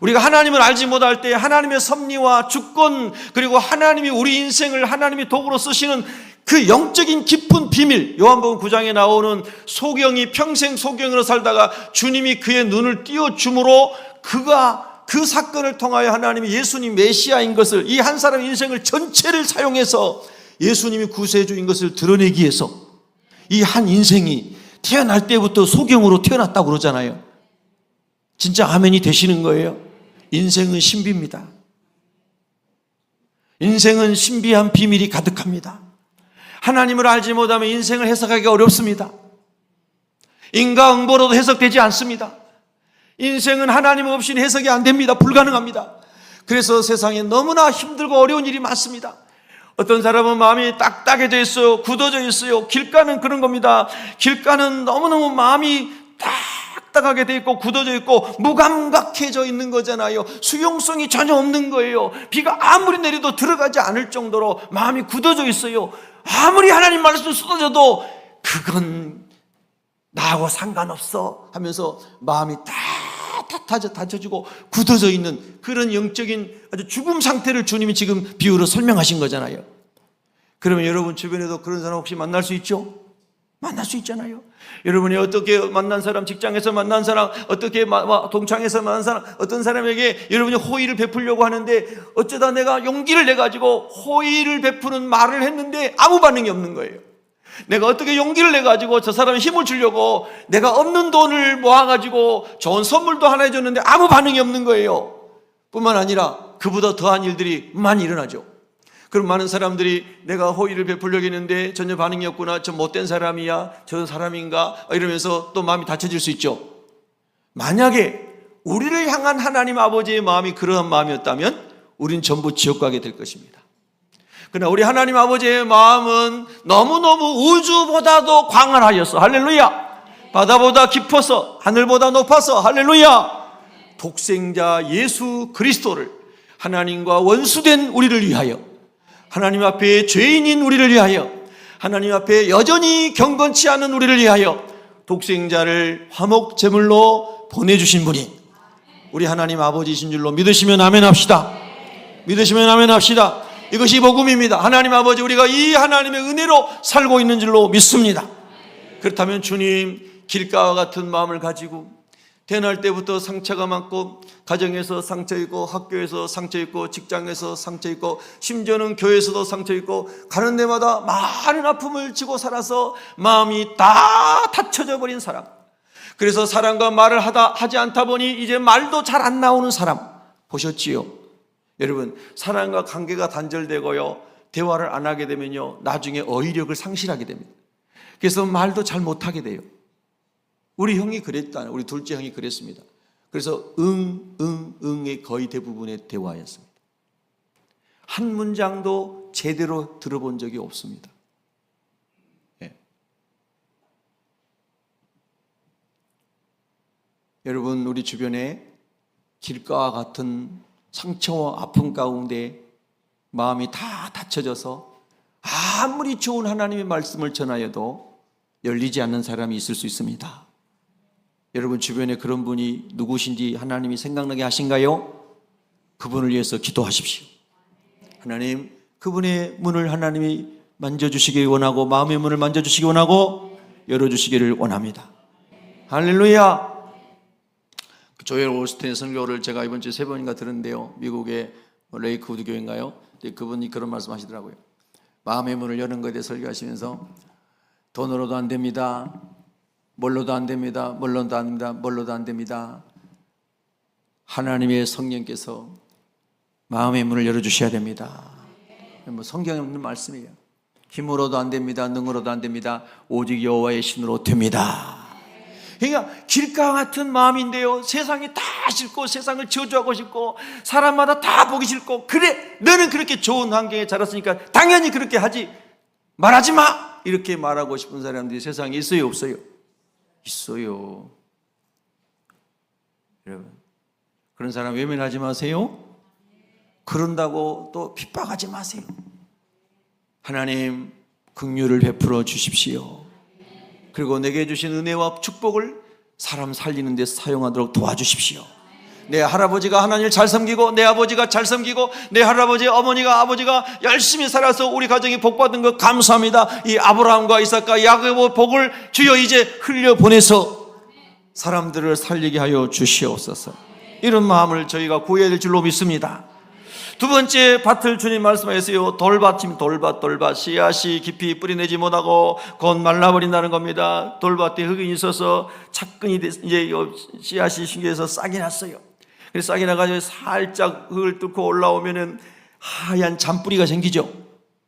우리가 하나님을 알지 못할 때 하나님의 섭리와 주권, 그리고 하나님이 우리 인생을 하나님이 도구로 쓰시는 그 영적인 깊은 비밀, 요한복음 9장에 나오는 소경이 평생 소경으로 살다가 주님이 그의 눈을 띄워줌으로 그가 그 사건을 통하여 하나님이 예수님 메시아인 것을, 이 한 사람의 인생을 전체를 사용해서 예수님이 구세주인 것을 드러내기 위해서 이 한 인생이 태어날 때부터 소경으로 태어났다고 그러잖아요. 진짜 아멘이 되시는 거예요? 인생은 신비입니다. 인생은 신비한 비밀이 가득합니다. 하나님을 알지 못하면 인생을 해석하기 어렵습니다. 인과응보로도 해석되지 않습니다. 인생은 하나님 없이는 해석이 안 됩니다. 불가능합니다. 그래서 세상에 너무나 힘들고 어려운 일이 많습니다. 어떤 사람은 마음이 딱딱해져 있어요. 굳어져 있어요. 길가는 그런 겁니다. 길가는 너무너무 마음이 딱딱하게 돼 있고 굳어져 있고 무감각해져 있는 거잖아요. 수용성이 전혀 없는 거예요. 비가 아무리 내려도 들어가지 않을 정도로 마음이 굳어져 있어요. 아무리 하나님 말씀 쏟아져도 그건 나하고 상관없어 하면서 마음이 다쳐지고 굳어져 있는 그런 영적인 아주 죽음 상태를 주님이 지금 비유로 설명하신 거잖아요. 그러면 여러분 주변에도 그런 사람 혹시 만날 수 있죠? 만날 수 있잖아요. 여러분이 어떻게 만난 사람, 직장에서 만난 사람, 어떻게 동창에서 만난 사람, 어떤 사람에게 여러분이 호의를 베풀려고 하는데 어쩌다 내가 용기를 내가지고 호의를 베푸는 말을 했는데 아무 반응이 없는 거예요. 내가 어떻게 용기를 내가지고 저 사람에 힘을 주려고 내가 없는 돈을 모아가지고 좋은 선물도 하나 해줬는데 아무 반응이 없는 거예요. 뿐만 아니라 그보다 더한 일들이 많이 일어나죠. 그럼 많은 사람들이 내가 호의를 베풀려고 했는데 전혀 반응이 없구나, 저 못된 사람이야, 저 사람인가 이러면서 또 마음이 닫혀질 수 있죠. 만약에 우리를 향한 하나님 아버지의 마음이 그러한 마음이었다면 우린 전부 지옥 가게 될 것입니다. 그러나 우리 하나님 아버지의 마음은 너무너무 우주보다도 광활하였어. 할렐루야. 바다보다 깊어서, 하늘보다 높아서, 할렐루야. 독생자 예수 그리스도를, 하나님과 원수된 우리를 위하여, 하나님 앞에 죄인인 우리를 위하여, 하나님 앞에 여전히 경건치 않은 우리를 위하여 독생자를 화목 제물로 보내주신 분이 우리 하나님 아버지이신 줄로 믿으시면 아멘 합시다. 믿으시면 아멘 합시다. 이것이 복음입니다. 하나님 아버지, 우리가 이 하나님의 은혜로 살고 있는 줄로 믿습니다. 그렇다면 주님, 길가와 같은 마음을 가지고 태어날 때부터 상처가 많고, 가정에서 상처 있고, 학교에서 상처 있고, 직장에서 상처 있고, 심지어는 교회에서도 상처 있고, 가는 데마다 많은 아픔을 지고 살아서 마음이 다 닫혀져 버린 사람, 그래서 사람과 말을 하지 않다 보니 이제 말도 잘 안 나오는 사람 보셨지요? 여러분, 사람과 관계가 단절되고요, 대화를 안 하게 되면요, 나중에 어휘력을 상실하게 됩니다. 그래서 말도 잘 못하게 돼요. 우리 형이 그랬다. 우리 둘째 형이 그랬습니다. 그래서 응의 거의 대부분의 대화였습니다. 한 문장도 제대로 들어본 적이 없습니다. 네. 여러분, 우리 주변에 길가와 같은 상처와 아픔 가운데 마음이 다 닫혀져서 아무리 좋은 하나님의 말씀을 전하여도 열리지 않는 사람이 있을 수 있습니다. 여러분 주변에 그런 분이 누구신지 하나님이 생각나게 하신가요? 그분을 위해서 기도하십시오. 하나님, 그분의 문을 하나님이 만져주시기 원하고, 마음의 문을 만져주시기 원하고 열어주시기를 원합니다. 할렐루야. 조엘 올스틴의 설교를 제가 이번 주에 3번인가 들었는데요, 미국의 레이크우드 교회인가요? 그분이 그런 말씀 하시더라고요. 마음의 문을 여는 것에 대해 설교하시면서 돈으로도 안 됩니다, 뭘로도 안 됩니다, 뭘로도 안 됩니다, 뭘로도 안 됩니다. 하나님의 성령께서 마음의 문을 열어주셔야 됩니다. 성경에 없는 말씀이에요. 힘으로도 안 됩니다, 능으로도 안 됩니다, 오직 여호와의 신으로 됩니다. 그러니까 길가 같은 마음인데요, 세상이 다 싫고, 세상을 저주하고 싶고, 사람마다 다 보기 싫고, 그래 너는 그렇게 좋은 환경에 자랐으니까 당연히 그렇게 하지, 말하지 마, 이렇게 말하고 싶은 사람들이 세상에 있어요, 없어요? 있어요. 여러분, 그런 사람 외면하지 마세요. 그런다고 또 핍박하지 마세요. 하나님, 긍휼을 베풀어 주십시오. 그리고 내게 주신 은혜와 축복을 사람 살리는 데 사용하도록 도와주십시오. 내 할아버지가 하나님을 잘 섬기고, 내 아버지가 잘 섬기고, 내 할아버지, 어머니가, 아버지가 열심히 살아서 우리 가정이 복받은 것 감사합니다. 이 아브라함과 이삭과 야곱의 복을 주여 이제 흘려보내서 사람들을 살리게 하여 주시옵소서. 이런 마음을 저희가 구해야 될 줄로 믿습니다. 두 번째 밭을 주님 말씀하셨어요. 돌밭임, 돌밭. 씨앗이 깊이 뿌리내지 못하고 곧 말라버린다는 겁니다. 돌밭에 흙이 있어서 착근이 이제 씨앗이 신기해서 싹이 났어요. 그래서 싹이 나가지고 살짝 흙을 뚫고 올라오면은 하얀 잔뿌리가 생기죠.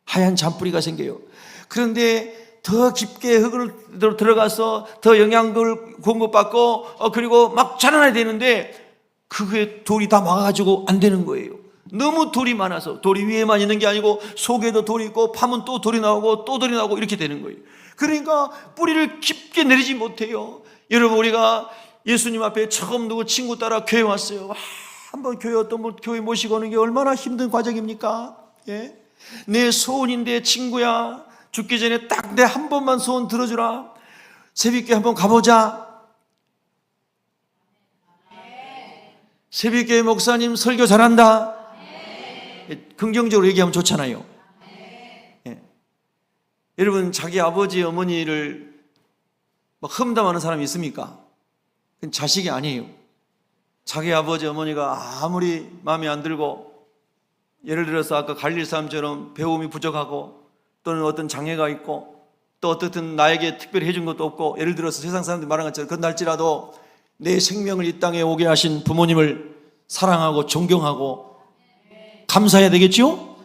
하얀 잔뿌리가 생겨요. 그런데 더 깊게 흙으로 들어가서 더 영양을 공급받고 그리고 막 자라나야 되는데 그게 돌이 다 막아가지고 안 되는 거예요. 너무 돌이 많아서 돌이 위에만 있는 게 아니고 속에도 돌이 있고 파면 또 돌이 나오고 또 돌이 나오고 이렇게 되는 거예요. 그러니까 뿌리를 깊게 내리지 못해요. 여러분, 우리가 예수님 앞에 처음 누구 친구 따라 교회 왔어요. 한번 교회 어떤 분 교회 모시고 오는 게 얼마나 힘든 과정입니까? 예? 내 소원인데 친구야, 죽기 전에 딱 내 한 번만 소원 들어주라. 새벽교회 한번 가보자. 새벽교회 목사님 설교 잘한다. 긍정적으로 얘기하면 좋잖아요. 예. 여러분, 자기 아버지 어머니를 막 험담하는 사람이 있습니까? 그건 자식이 아니에요. 자기 아버지 어머니가 아무리 마음에 안 들고, 예를 들어서 아까 갈릴 사람처럼 배움이 부족하고 또는 어떤 장애가 있고 또 어떻든 나에게 특별히 해준 것도 없고, 예를 들어서 세상 사람들이 말한 것처럼 그날지라도 내 생명을 이 땅에 오게 하신 부모님을 사랑하고 존경하고 감사해야 되겠죠?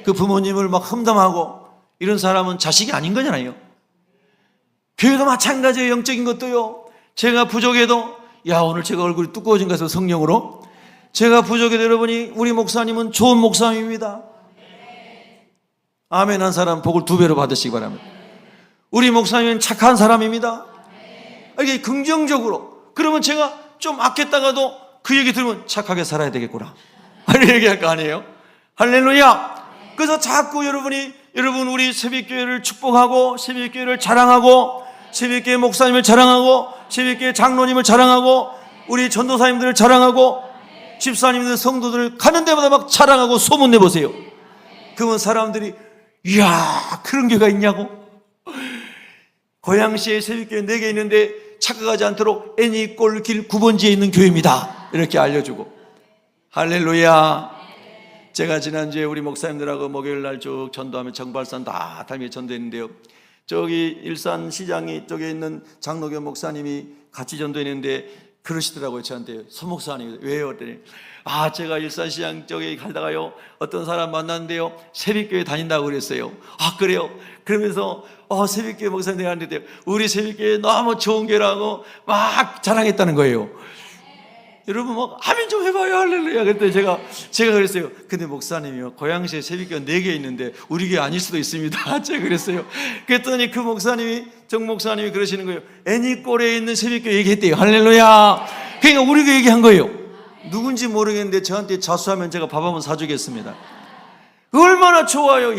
그 부모님을 막 험담하고 이런 사람은 자식이 아닌 거잖아요. 교회도 마찬가지예요. 영적인 것도요. 제가 부족해도 오늘 제가 얼굴이 두꺼워진 것은 성령으로, 제가 부족해도 여러분이 우리 목사님은 좋은 목사님입니다. 아멘 한 사람 복을 2배로 받으시기 바랍니다. 우리 목사님은 착한 사람입니다. 이게 긍정적으로. 그러면 제가 좀 아꼈다가도 그 얘기 들으면 착하게 살아야 되겠구나, 이렇게 얘기할 거 아니에요? 할렐루야. 그래서 자꾸 여러분 우리 새벽교회를 축복하고 새벽교회를 자랑하고 새벽교회 목사님을 자랑하고 새벽교회 장로님을 자랑하고 우리 전도사님들을 자랑하고 집사님들 성도들을 가는 데마다 막 자랑하고 소문내보세요. 그러면 사람들이 이야, 그런 교회가 있냐고. 고양시에 새벽교회 4개 있는데 착각하지 않도록 애니꼴 길 9번지에 있는 교회입니다, 이렇게 알려주고. 할렐루야. 제가 지난주에 우리 목사님들하고 목요일날 쭉 전도하며 정발산 다 달며 전도했는데요, 저기 일산시장이 쪽에 있는 장로교 목사님이 같이 전도했는데 그러시더라고요. 저한테, 서 목사님 왜요? 그랬더니 제가 일산시장 쪽에 가다가요 어떤 사람 만났는데요 새벽교회 다닌다고 그랬어요. 그래요? 그러면서 새벽교회 목사님 갔는데 우리 새벽교회 너무 좋은 교회라고 막 자랑했다는 거예요. 여러분 막 아멘 좀 해봐요. 할렐루야. 그랬더니 제가 그랬어요. 근데 목사님이요, 고양시에 새벽교회 4개 있는데 우리 교회 아닐 수도 있습니다. 제가 그랬어요. 그랬더니 그 목사님이, 정 목사님이 그러시는 거예요. 애니꼴에 있는 새벽교회 얘기했대요. 할렐루야. 그러니까 우리 교회 얘기한 거예요. 누군지 모르겠는데 저한테 자수하면 제가 밥 한번 사주겠습니다. 얼마나 좋아요.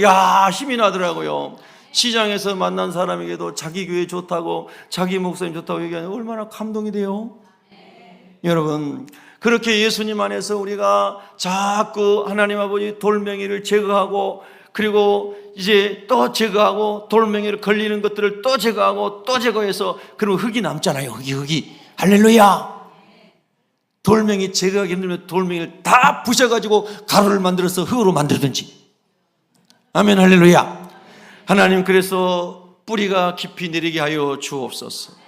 힘이 나더라고요. 시장에서 만난 사람에게도 자기 교회 좋다고, 자기 목사님 좋다고 얘기하면 얼마나 감동이 돼요. 여러분, 그렇게 예수님 안에서 우리가 자꾸 하나님 아버지 돌멩이를 제거하고, 그리고 이제 또 제거하고, 돌멩이를 걸리는 것들을 또 제거하고 또 제거해서, 그리고 흙이 남잖아요. 흙이. 할렐루야. 돌멩이 제거하기 힘들면 돌멩이를 다 부셔가지고 가루를 만들어서 흙으로 만들든지. 아멘. 할렐루야. 하나님, 그래서 뿌리가 깊이 내리게 하여 주옵소서.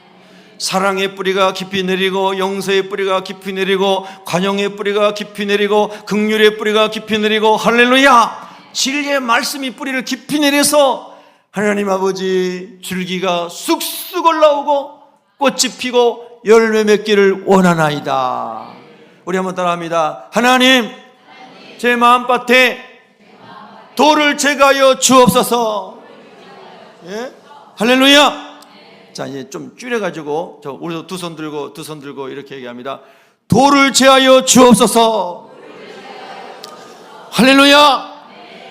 사랑의 뿌리가 깊이 내리고, 용서의 뿌리가 깊이 내리고, 관용의 뿌리가 깊이 내리고, 긍휼의 뿌리가 깊이 내리고, 할렐루야. 진리의 말씀이 뿌리를 깊이 내려서 하나님 아버지 줄기가 쑥쑥 올라오고 꽃이 피고 열매 맺기를 원하나이다. 우리 한번 따라합니다. 하나님, 제 마음밭에 돌을 제거하여 주옵소서. 예? 할렐루야. 자, 이제 좀 줄여가지고, 우리도 두 손 들고 이렇게 얘기합니다. 돌을 제하여 주옵소서. 할렐루야.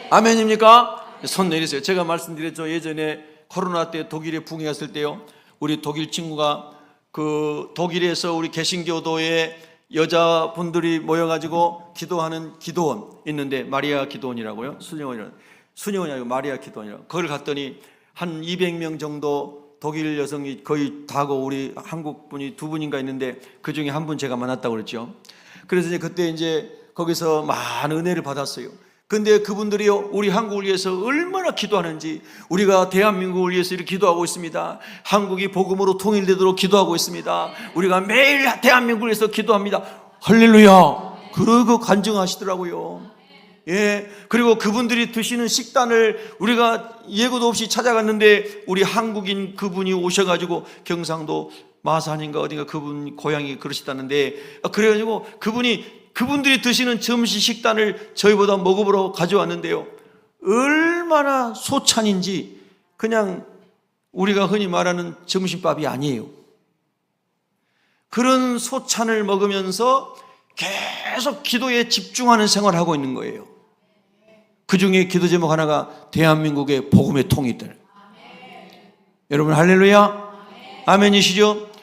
아멘입니까? 손 내리세요. 제가 말씀드렸죠. 예전에 코로나 때 독일에 붕괴했을 때요, 우리 독일 친구가 그 독일에서 우리 개신교도에 여자분들이 모여가지고 기도하는 기도원 있는데, 마리아 기도원이라고요. 순영원이 아니고 마리아 기도원이라고. 거기를 갔더니 한 200명 정도 독일 여성이 거의 다고, 우리 한국 분이 2분인가 있는데 그 중에 한 분 제가 만났다고 그랬죠. 그래서 이제 그때 이제 거기서 많은 은혜를 받았어요. 근데 그분들이요, 우리 한국을 위해서 얼마나 기도하는지, 우리가 대한민국을 위해서 이렇게 기도하고 있습니다. 한국이 복음으로 통일되도록 기도하고 있습니다. 우리가 매일 대한민국을 위해서 기도합니다. 할렐루야. 그러고 간증하시더라고요. 예, 그리고 그분들이 드시는 식단을 우리가 예고도 없이 찾아갔는데 우리 한국인 그분이 오셔가지고 경상도 마산인가 어딘가 그분 고향이 그러시다는데, 그래가지고 그분들이 드시는 점심 식단을 저희보다 먹어보러 가져왔는데요, 얼마나 소찬인지 그냥 우리가 흔히 말하는 점심밥이 아니에요. 그런 소찬을 먹으면서 계속 기도에 집중하는 생활을 하고 있는 거예요. 그 중에 기도 제목 하나가 대한민국의 복음의 통이 있다. 여러분 할렐루야, 아멘이시죠?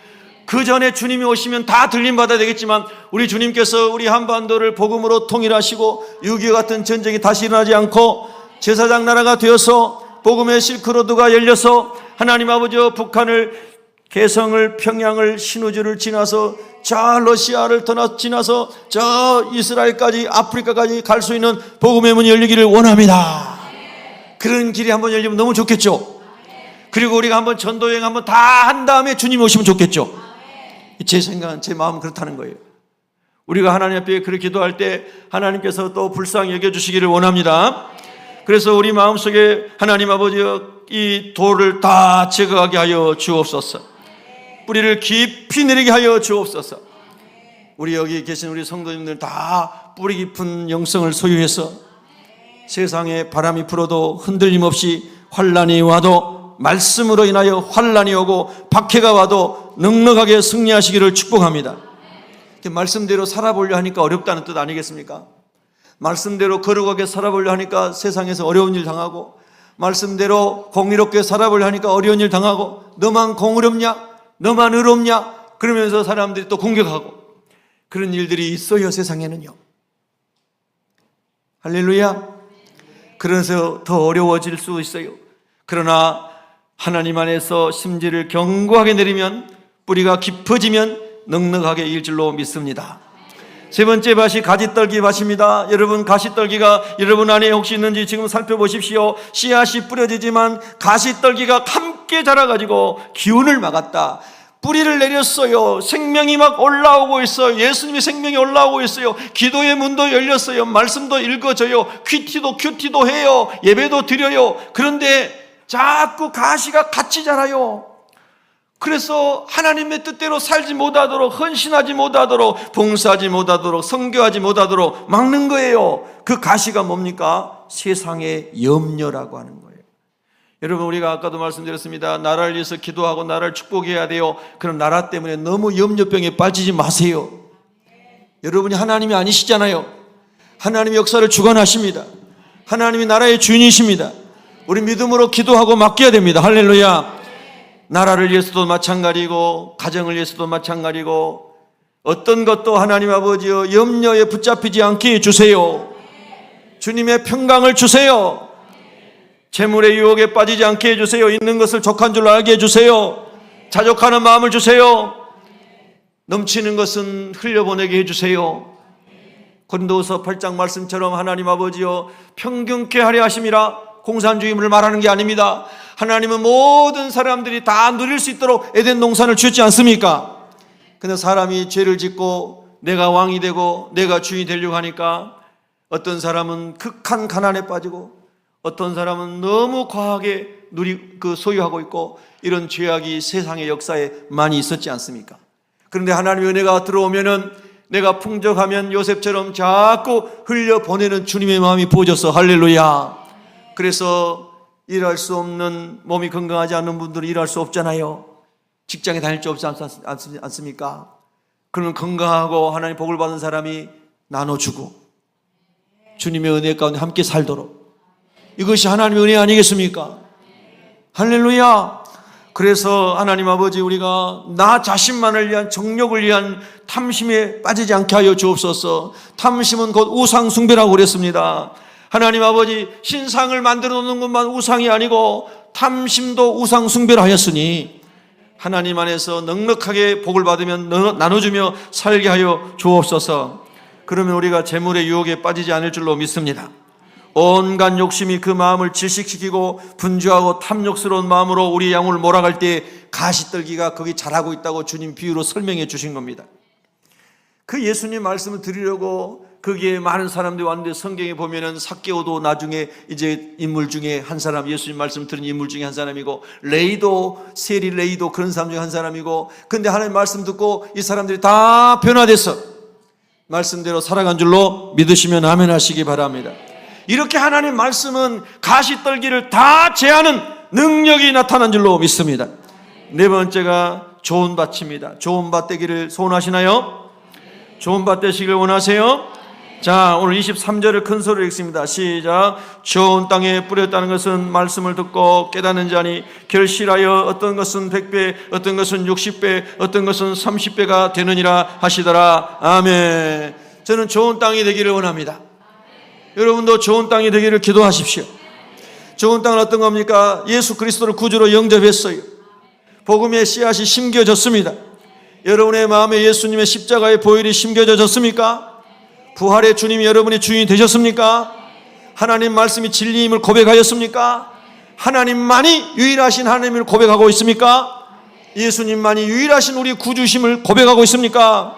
그 전에 주님이 오시면 다 들림받아야 되겠지만 우리 주님께서 우리 한반도를 복음으로 통일하시고 6.25 같은 전쟁이 다시 일어나지 않고 제사장 나라가 되어서 복음의 실크로드가 열려서 하나님 아버지와 북한을, 개성을, 평양을, 신우주를 지나서 저 러시아를 지나서 저 이스라엘까지, 아프리카까지 갈 수 있는 복음의 문이 열리기를 원합니다. 그런 길이 한번 열리면 너무 좋겠죠. 그리고 우리가 한번 전도여행 한번 다 한 다음에 주님 오시면 좋겠죠. 제 생각은, 제 마음은 그렇다는 거예요. 우리가 하나님 앞에 그렇게 기도할 때 하나님께서 또 불쌍히 여겨주시기를 원합니다. 그래서 우리 마음속에 하나님 아버지여 이 돌을 다 제거하게 하여 주옵소서. 뿌리를 깊이 내리게 하여 주옵소서. 우리 여기 계신 우리 성도님들 다 뿌리 깊은 영성을 소유해서 세상에 바람이 불어도 흔들림 없이 환난이 와도 말씀으로 인하여 환난이 오고 박해가 와도 넉넉하게 승리하시기를 축복합니다. 말씀대로 살아보려 하니까 어렵다는 뜻 아니겠습니까? 말씀대로 거룩하게 살아보려 하니까 세상에서 어려운 일 당하고, 말씀대로 공의롭게 살아보려 하니까 어려운 일 당하고, 너만 공의롭냐? 너만 의롭냐? 그러면서 사람들이 또 공격하고, 그런 일들이 있어요, 세상에는요. 할렐루야. 그래서 더 어려워질 수 있어요. 그러나 하나님 안에서 심지를 견고하게 내리면, 뿌리가 깊어지면 넉넉하게 일 줄로 믿습니다. 세 번째 밭이 가지떨기 밭입니다. 여러분, 가시떨기가 여러분 안에 혹시 있는지 지금 살펴보십시오. 씨앗이 뿌려지지만 가시떨기가 함께 자라가지고 기운을 막았다. 뿌리를 내렸어요. 생명이 막 올라오고 있어요. 예수님의 생명이 올라오고 있어요. 기도의 문도 열렸어요. 말씀도 읽어져요. 큐티도 해요. 예배도 드려요. 그런데 자꾸 가시가 같이 자라요. 그래서 하나님의 뜻대로 살지 못하도록, 헌신하지 못하도록, 봉사하지 못하도록, 선교하지 못하도록 막는 거예요. 그 가시가 뭡니까? 세상의 염려라고 하는 거예요. 여러분, 우리가 아까도 말씀드렸습니다. 나라를 위해서 기도하고 나라를 축복해야 돼요. 그럼 나라 때문에 너무 염려병에 빠지지 마세요. 여러분이 하나님이 아니시잖아요. 하나님이 역사를 주관하십니다. 하나님이 나라의 주인이십니다. 우리 믿음으로 기도하고 맡겨야 됩니다. 할렐루야. 나라를 위해서도 마찬가지고, 가정을 위해서도 마찬가지고, 어떤 것도 하나님 아버지여 염려에 붙잡히지 않게 해주세요. 주님의 평강을 주세요. 재물의 유혹에 빠지지 않게 해주세요. 있는 것을 족한 줄 알게 해주세요. 자족하는 마음을 주세요. 넘치는 것은 흘려보내게 해주세요. 고린도후서 8장 말씀처럼 하나님 아버지여 평균케 하려 하심이라, 공산주의를 말하는 게 아닙니다. 하나님은 모든 사람들이 다 누릴 수 있도록 에덴 동산을 주셨지 않습니까? 근데 사람이 죄를 짓고 내가 왕이 되고 내가 주인이 되려고 하니까 어떤 사람은 극한 가난에 빠지고 어떤 사람은 너무 과하게 소유하고 있고, 이런 죄악이 세상의 역사에 많이 있었지 않습니까? 그런데 하나님의 은혜가 들어오면은 내가 풍족하면 요셉처럼 자꾸 흘려보내는 주님의 마음이 부어져서 할렐루야. 그래서 일할 수 없는, 몸이 건강하지 않은 분들은 일할 수 없잖아요. 직장에 다닐 수 없지 않습니까? 그러면 건강하고 하나님 복을 받은 사람이 나눠주고 주님의 은혜 가운데 함께 살도록, 이것이 하나님의 은혜 아니겠습니까? 할렐루야. 그래서 하나님 아버지, 우리가 나 자신만을 위한, 정욕을 위한 탐심에 빠지지 않게 하여 주옵소서. 탐심은 곧 우상 숭배라고 그랬습니다. 하나님 아버지, 신상을 만들어 놓는 것만 우상이 아니고 탐심도 우상 숭배를 하였으니 하나님 안에서 넉넉하게 복을 받으면 나눠주며 살게 하여 주옵소서. 그러면 우리가 재물의 유혹에 빠지지 않을 줄로 믿습니다. 온갖 욕심이 그 마음을 질식시키고 분주하고 탐욕스러운 마음으로 우리 영혼을 몰아갈 때 가시떨기가 거기 자라고 있다고 주님 비유로 설명해 주신 겁니다. 그 예수님 말씀을 드리려고 거기에 많은 사람들이 왔는데 성경에 보면은 삭개오도 나중에 이제 인물 중에 한 사람, 예수님 말씀 들은 인물 중에 한 사람이고, 레이도, 세리 레이도 그런 사람 중에 한 사람이고, 근데 하나님 말씀 듣고 이 사람들이 다 변화됐어. 말씀대로 살아간 줄로 믿으시면 아멘 하시기 바랍니다. 이렇게 하나님 말씀은 가시떨기를 다 제하는 능력이 나타난 줄로 믿습니다. 네 번째가 좋은 밭입니다. 좋은 밭 되기를 소원하시나요? 좋은 밭 되시길 원하세요? 자, 오늘 23절을 큰 소리로 읽습니다. 시작. 좋은 땅에 뿌렸다는 것은 말씀을 듣고 깨닫는 자니 결실하여 어떤 것은 100배, 어떤 것은 60배, 어떤 것은 30배가 되느니라 하시더라. 아멘. 저는 좋은 땅이 되기를 원합니다. 여러분도 좋은 땅이 되기를 기도하십시오. 좋은 땅은 어떤 겁니까? 예수 그리스도를 구주로 영접했어요. 복음의 씨앗이 심겨졌습니다. 여러분의 마음에 예수님의 십자가의 보혈이 심겨졌습니까? 부활의 주님이 여러분의 주인이 되셨습니까? 하나님 말씀이 진리임을 고백하였습니까? 하나님만이 유일하신 하나님을 고백하고 있습니까? 예수님만이 유일하신 우리 구주심을 고백하고 있습니까?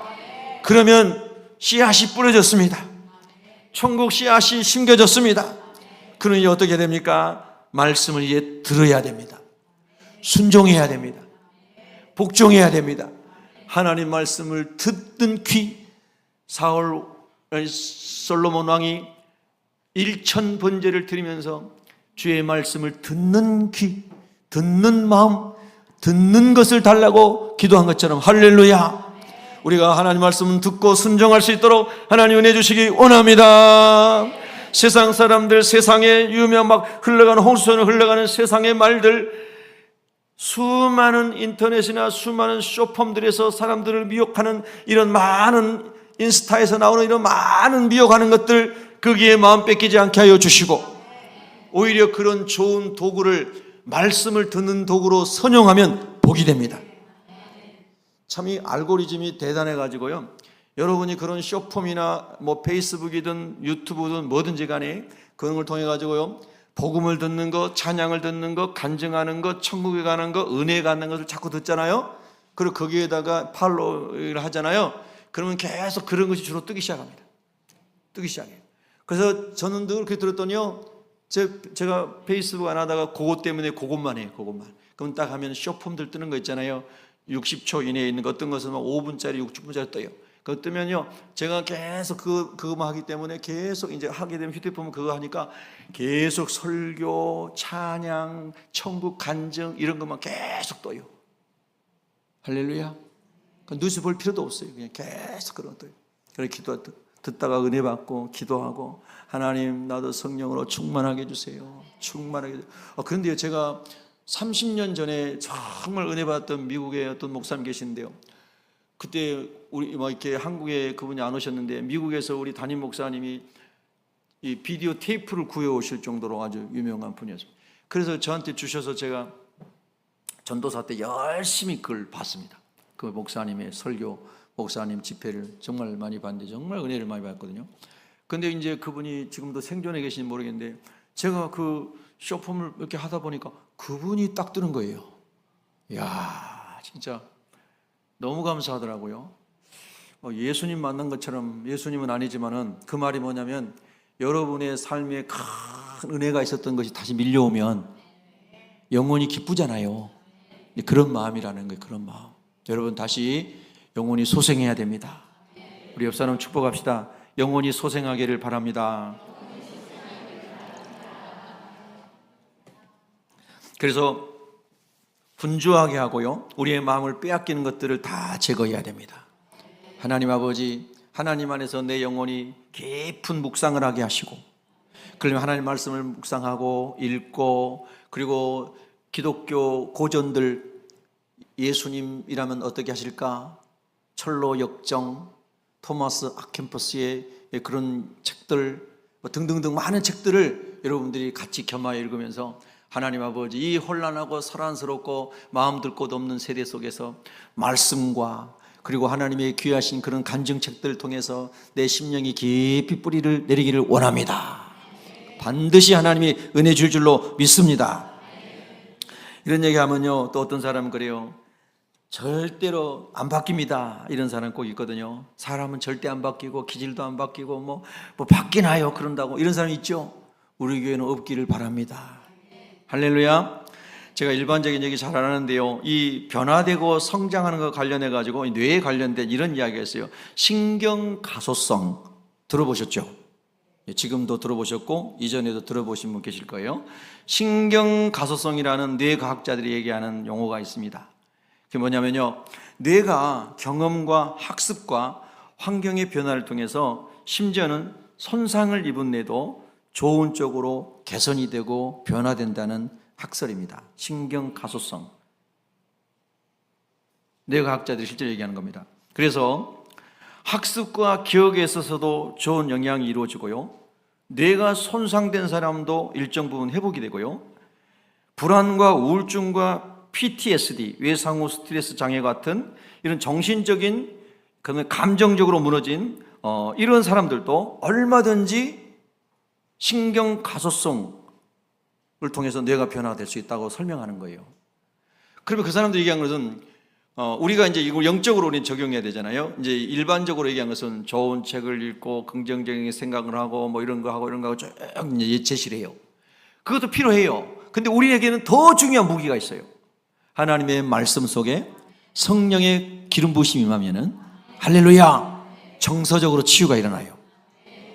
그러면 씨앗이 뿌려졌습니다. 천국 씨앗이 심겨졌습니다. 그러니 어떻게 됩니까? 말씀을 이제 들어야 됩니다. 순종해야 됩니다. 복종해야 됩니다. 하나님 말씀을 듣는 귀, 솔로몬 왕이 1000번제를 드리면서 주의 말씀을 듣는 귀, 듣는 마음, 듣는 것을 달라고 기도한 것처럼 할렐루야. 우리가 하나님 말씀을 듣고 순종할 수 있도록 하나님 은혜 주시기 원합니다. 세상 사람들, 세상에 유명 막 흘러가는 홍수처럼 흘러가는 세상의 말들, 수많은 인터넷이나 수많은 쇼폼들에서 사람들을 미혹하는 이런 많은 인스타에서 나오는 이런 많은 미혹하는 것들, 거기에 마음 뺏기지 않게 하여 주시고, 오히려 그런 좋은 도구를 말씀을 듣는 도구로 선용하면 복이 됩니다. 참 이 알고리즘이 대단해 가지고요, 여러분이 그런 쇼폼이나 뭐 페이스북이든 유튜브든 뭐든지 간에 그런 걸 통해 가지고요, 복음을 듣는 거, 찬양을 듣는 거, 간증하는 거, 천국에 가는 거, 은혜 갖는 것을 자꾸 듣잖아요. 그리고 거기에다가 팔로우를 하잖아요. 그러면 계속 그런 것이 주로 뜨기 시작합니다. 뜨기 시작해요. 그래서 저는 늘 그렇게 들었더니요, 제가 페이스북 안 하다가 그것 때문에 그것만 해요. 그것만. 그럼 딱 하면 쇼폼들 뜨는 거 있잖아요. 60초 이내에 있는 거, 어떤 것은 5분짜리, 60분짜리 떠요. 그거 뜨면요, 제가 계속 그거만 하기 때문에 계속 이제 하게 되면 휴대폰 그거 하니까 계속 설교, 찬양, 천국 간증 이런 것만 계속 떠요. 할렐루야. 뉴스 볼 필요도 없어요. 그냥 계속 그런 거요. 그렇게 듣다가 은혜 받고 기도하고, 하나님 나도 성령으로 충만하게 해주세요. 충만하게 해주세요. 그런데요, 제가 30년 전에 정말 은혜 받았던 미국의 어떤 목사님 계신데요, 그때 우리 막 이렇게 한국에 그분이 안 오셨는데 미국에서 우리 담임 목사님이 이 비디오 테이프를 구해 오실 정도로 아주 유명한 분이었습니다. 그래서 저한테 주셔서 제가 전도사 때 열심히 그걸 봤습니다. 그 목사님의 설교, 목사님 집회를 정말 많이 봤는데 정말 은혜를 많이 받았거든요. 근데 이제 그분이 지금도 생존해 계신지 모르겠는데, 제가 그 쇼폼을 이렇게 하다 보니까 그분이 딱 뜨는 거예요. 이야, 진짜 너무 감사하더라고요. 예수님 만난 것처럼, 예수님은 아니지만은 그 말이 뭐냐면, 여러분의 삶에 큰 은혜가 있었던 것이 다시 밀려오면 영혼이 기쁘잖아요. 그런 마음이라는 거예요. 그런 마음. 여러분 다시 영혼이 소생해야 됩니다. 우리 옆 사람 축복합시다. 영혼이 소생하기를 바랍니다. 그래서 분주하게 하고요, 우리의 마음을 빼앗기는 것들을 다 제거해야 됩니다. 하나님 아버지, 하나님 안에서 내 영혼이 깊은 묵상을 하게 하시고, 그러면 하나님 말씀을 묵상하고 읽고, 그리고 기독교 고전들, 예수님이라면 어떻게 하실까? 철로 역정, 토마스 아켄퍼스의 그런 책들 등등등 많은 책들을 여러분들이 같이 겸하여 읽으면서, 하나님 아버지, 이 혼란하고 소란스럽고 마음 들 곳 없는 세대 속에서 말씀과 그리고 하나님의 귀하신 그런 간증책들을 통해서 내 심령이 깊이 뿌리를 내리기를 원합니다. 반드시 하나님이 은혜 줄 줄로 믿습니다. 이런 얘기하면요, 또 어떤 사람은 그래요. 절대로 안 바뀝니다. 이런 사람 꼭 있거든요. 사람은 절대 안 바뀌고 기질도 안 바뀌고 뭐 바뀌나요? 그런다고 이런 사람 있죠. 우리 교회는 없기를 바랍니다. 할렐루야. 제가 일반적인 얘기 잘 안 하는데요. 이 변화되고 성장하는 것 관련해 가지고 뇌에 관련된 이런 이야기가 있어요. 신경가소성 들어보셨죠? 지금도 들어보셨고 이전에도 들어보신 분 계실 거예요. 신경가소성이라는 뇌과학자들이 얘기하는 용어가 있습니다. 그게 뭐냐면요, 뇌가 경험과 학습과 환경의 변화를 통해서 심지어는 손상을 입은 뇌도 좋은 쪽으로 개선이 되고 변화된다는 학설입니다. 신경가소성. 뇌과학자들이 실제로 얘기하는 겁니다. 그래서 학습과 기억에 있어서도 좋은 영향이 이루어지고요, 뇌가 손상된 사람도 일정 부분 회복이 되고요, 불안과 우울증과 PTSD, 외상후 스트레스 장애 같은 이런 정신적인, 감정적으로 무너진 이런 사람들도 얼마든지 신경가소성을 통해서 뇌가 변화될 수 있다고 설명하는 거예요. 그러면 그 사람들이 얘기한 것은 우리가 이제 이걸 영적으로 우리는 적용해야 되잖아요. 이제 일반적으로 얘기한 것은 좋은 책을 읽고 긍정적인 생각을 하고 뭐 이런 거 하고 쭉 이제 제시를 해요. 그것도 필요해요. 근데 우리에게는 더 중요한 무기가 있어요. 하나님의 말씀 속에 성령의 기름 부으심이 임하면은 할렐루야, 정서적으로 치유가 일어나요.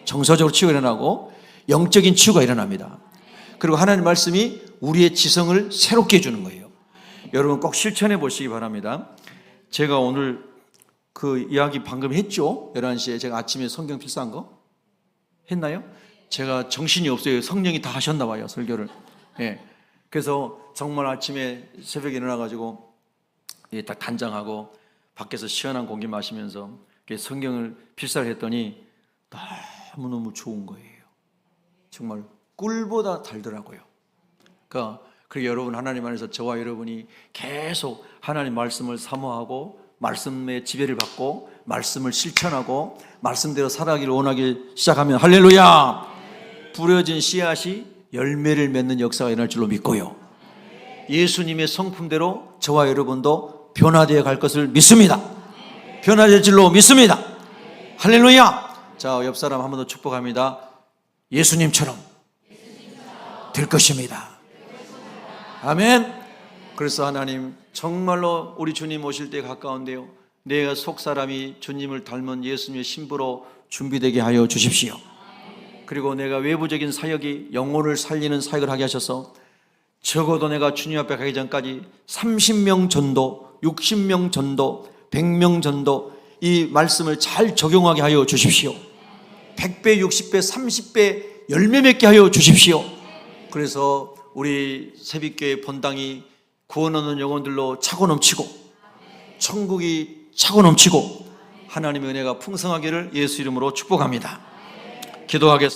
정서적으로 치유가 일어나고 영적인 치유가 일어납니다. 그리고 하나님 말씀이 우리의 지성을 새롭게 해주는 거예요. 여러분 꼭 실천해 보시기 바랍니다. 제가 오늘 그 이야기 방금 했죠? 11시에 제가 아침에 성경 필사한 거 했나요? 제가 정신이 없어요. 성령이 다 하셨나 봐요, 설교를. 예. 그래서 정말 아침에 새벽에 일어나가지고 딱 단장하고 밖에서 시원한 공기 마시면서 성경을 필사를 했더니 너무너무 좋은 거예요. 정말 꿀보다 달더라고요. 그리고 여러분, 하나님 안에서 저와 여러분이 계속 하나님 말씀을 사모하고 말씀의 지배를 받고 말씀을 실천하고 말씀대로 살아가기를 원하기 시작하면 할렐루야, 부러진 씨앗이 열매를 맺는 역사가 일어날 줄로 믿고요, 예수님의 성품대로 저와 여러분도 변화되어 갈 것을 믿습니다. 변화될 줄로 믿습니다. 할렐루야. 자, 옆 사람 한 번 더 축복합니다. 예수님처럼 될 것입니다. 아멘. 그래서 하나님, 정말로 우리 주님 오실 때 가까운데요, 내가 속사람이 주님을 닮은 예수님의 신부로 준비되게 하여 주십시오. 그리고 내가 외부적인 사역이 영혼을 살리는 사역을 하게 하셔서 적어도 내가 주님 앞에 가기 전까지 30명 전도, 60명 전도, 100명 전도, 이 말씀을 잘 적용하게 하여 주십시오. 100배, 60배, 30배 열매 맺게 하여 주십시오. 그래서 우리 새벽교회 본당이 구원 얻는 영혼들로 차고 넘치고 천국이 차고 넘치고 하나님의 은혜가 풍성하기를 예수 이름으로 축복합니다. 기도하겠습니다.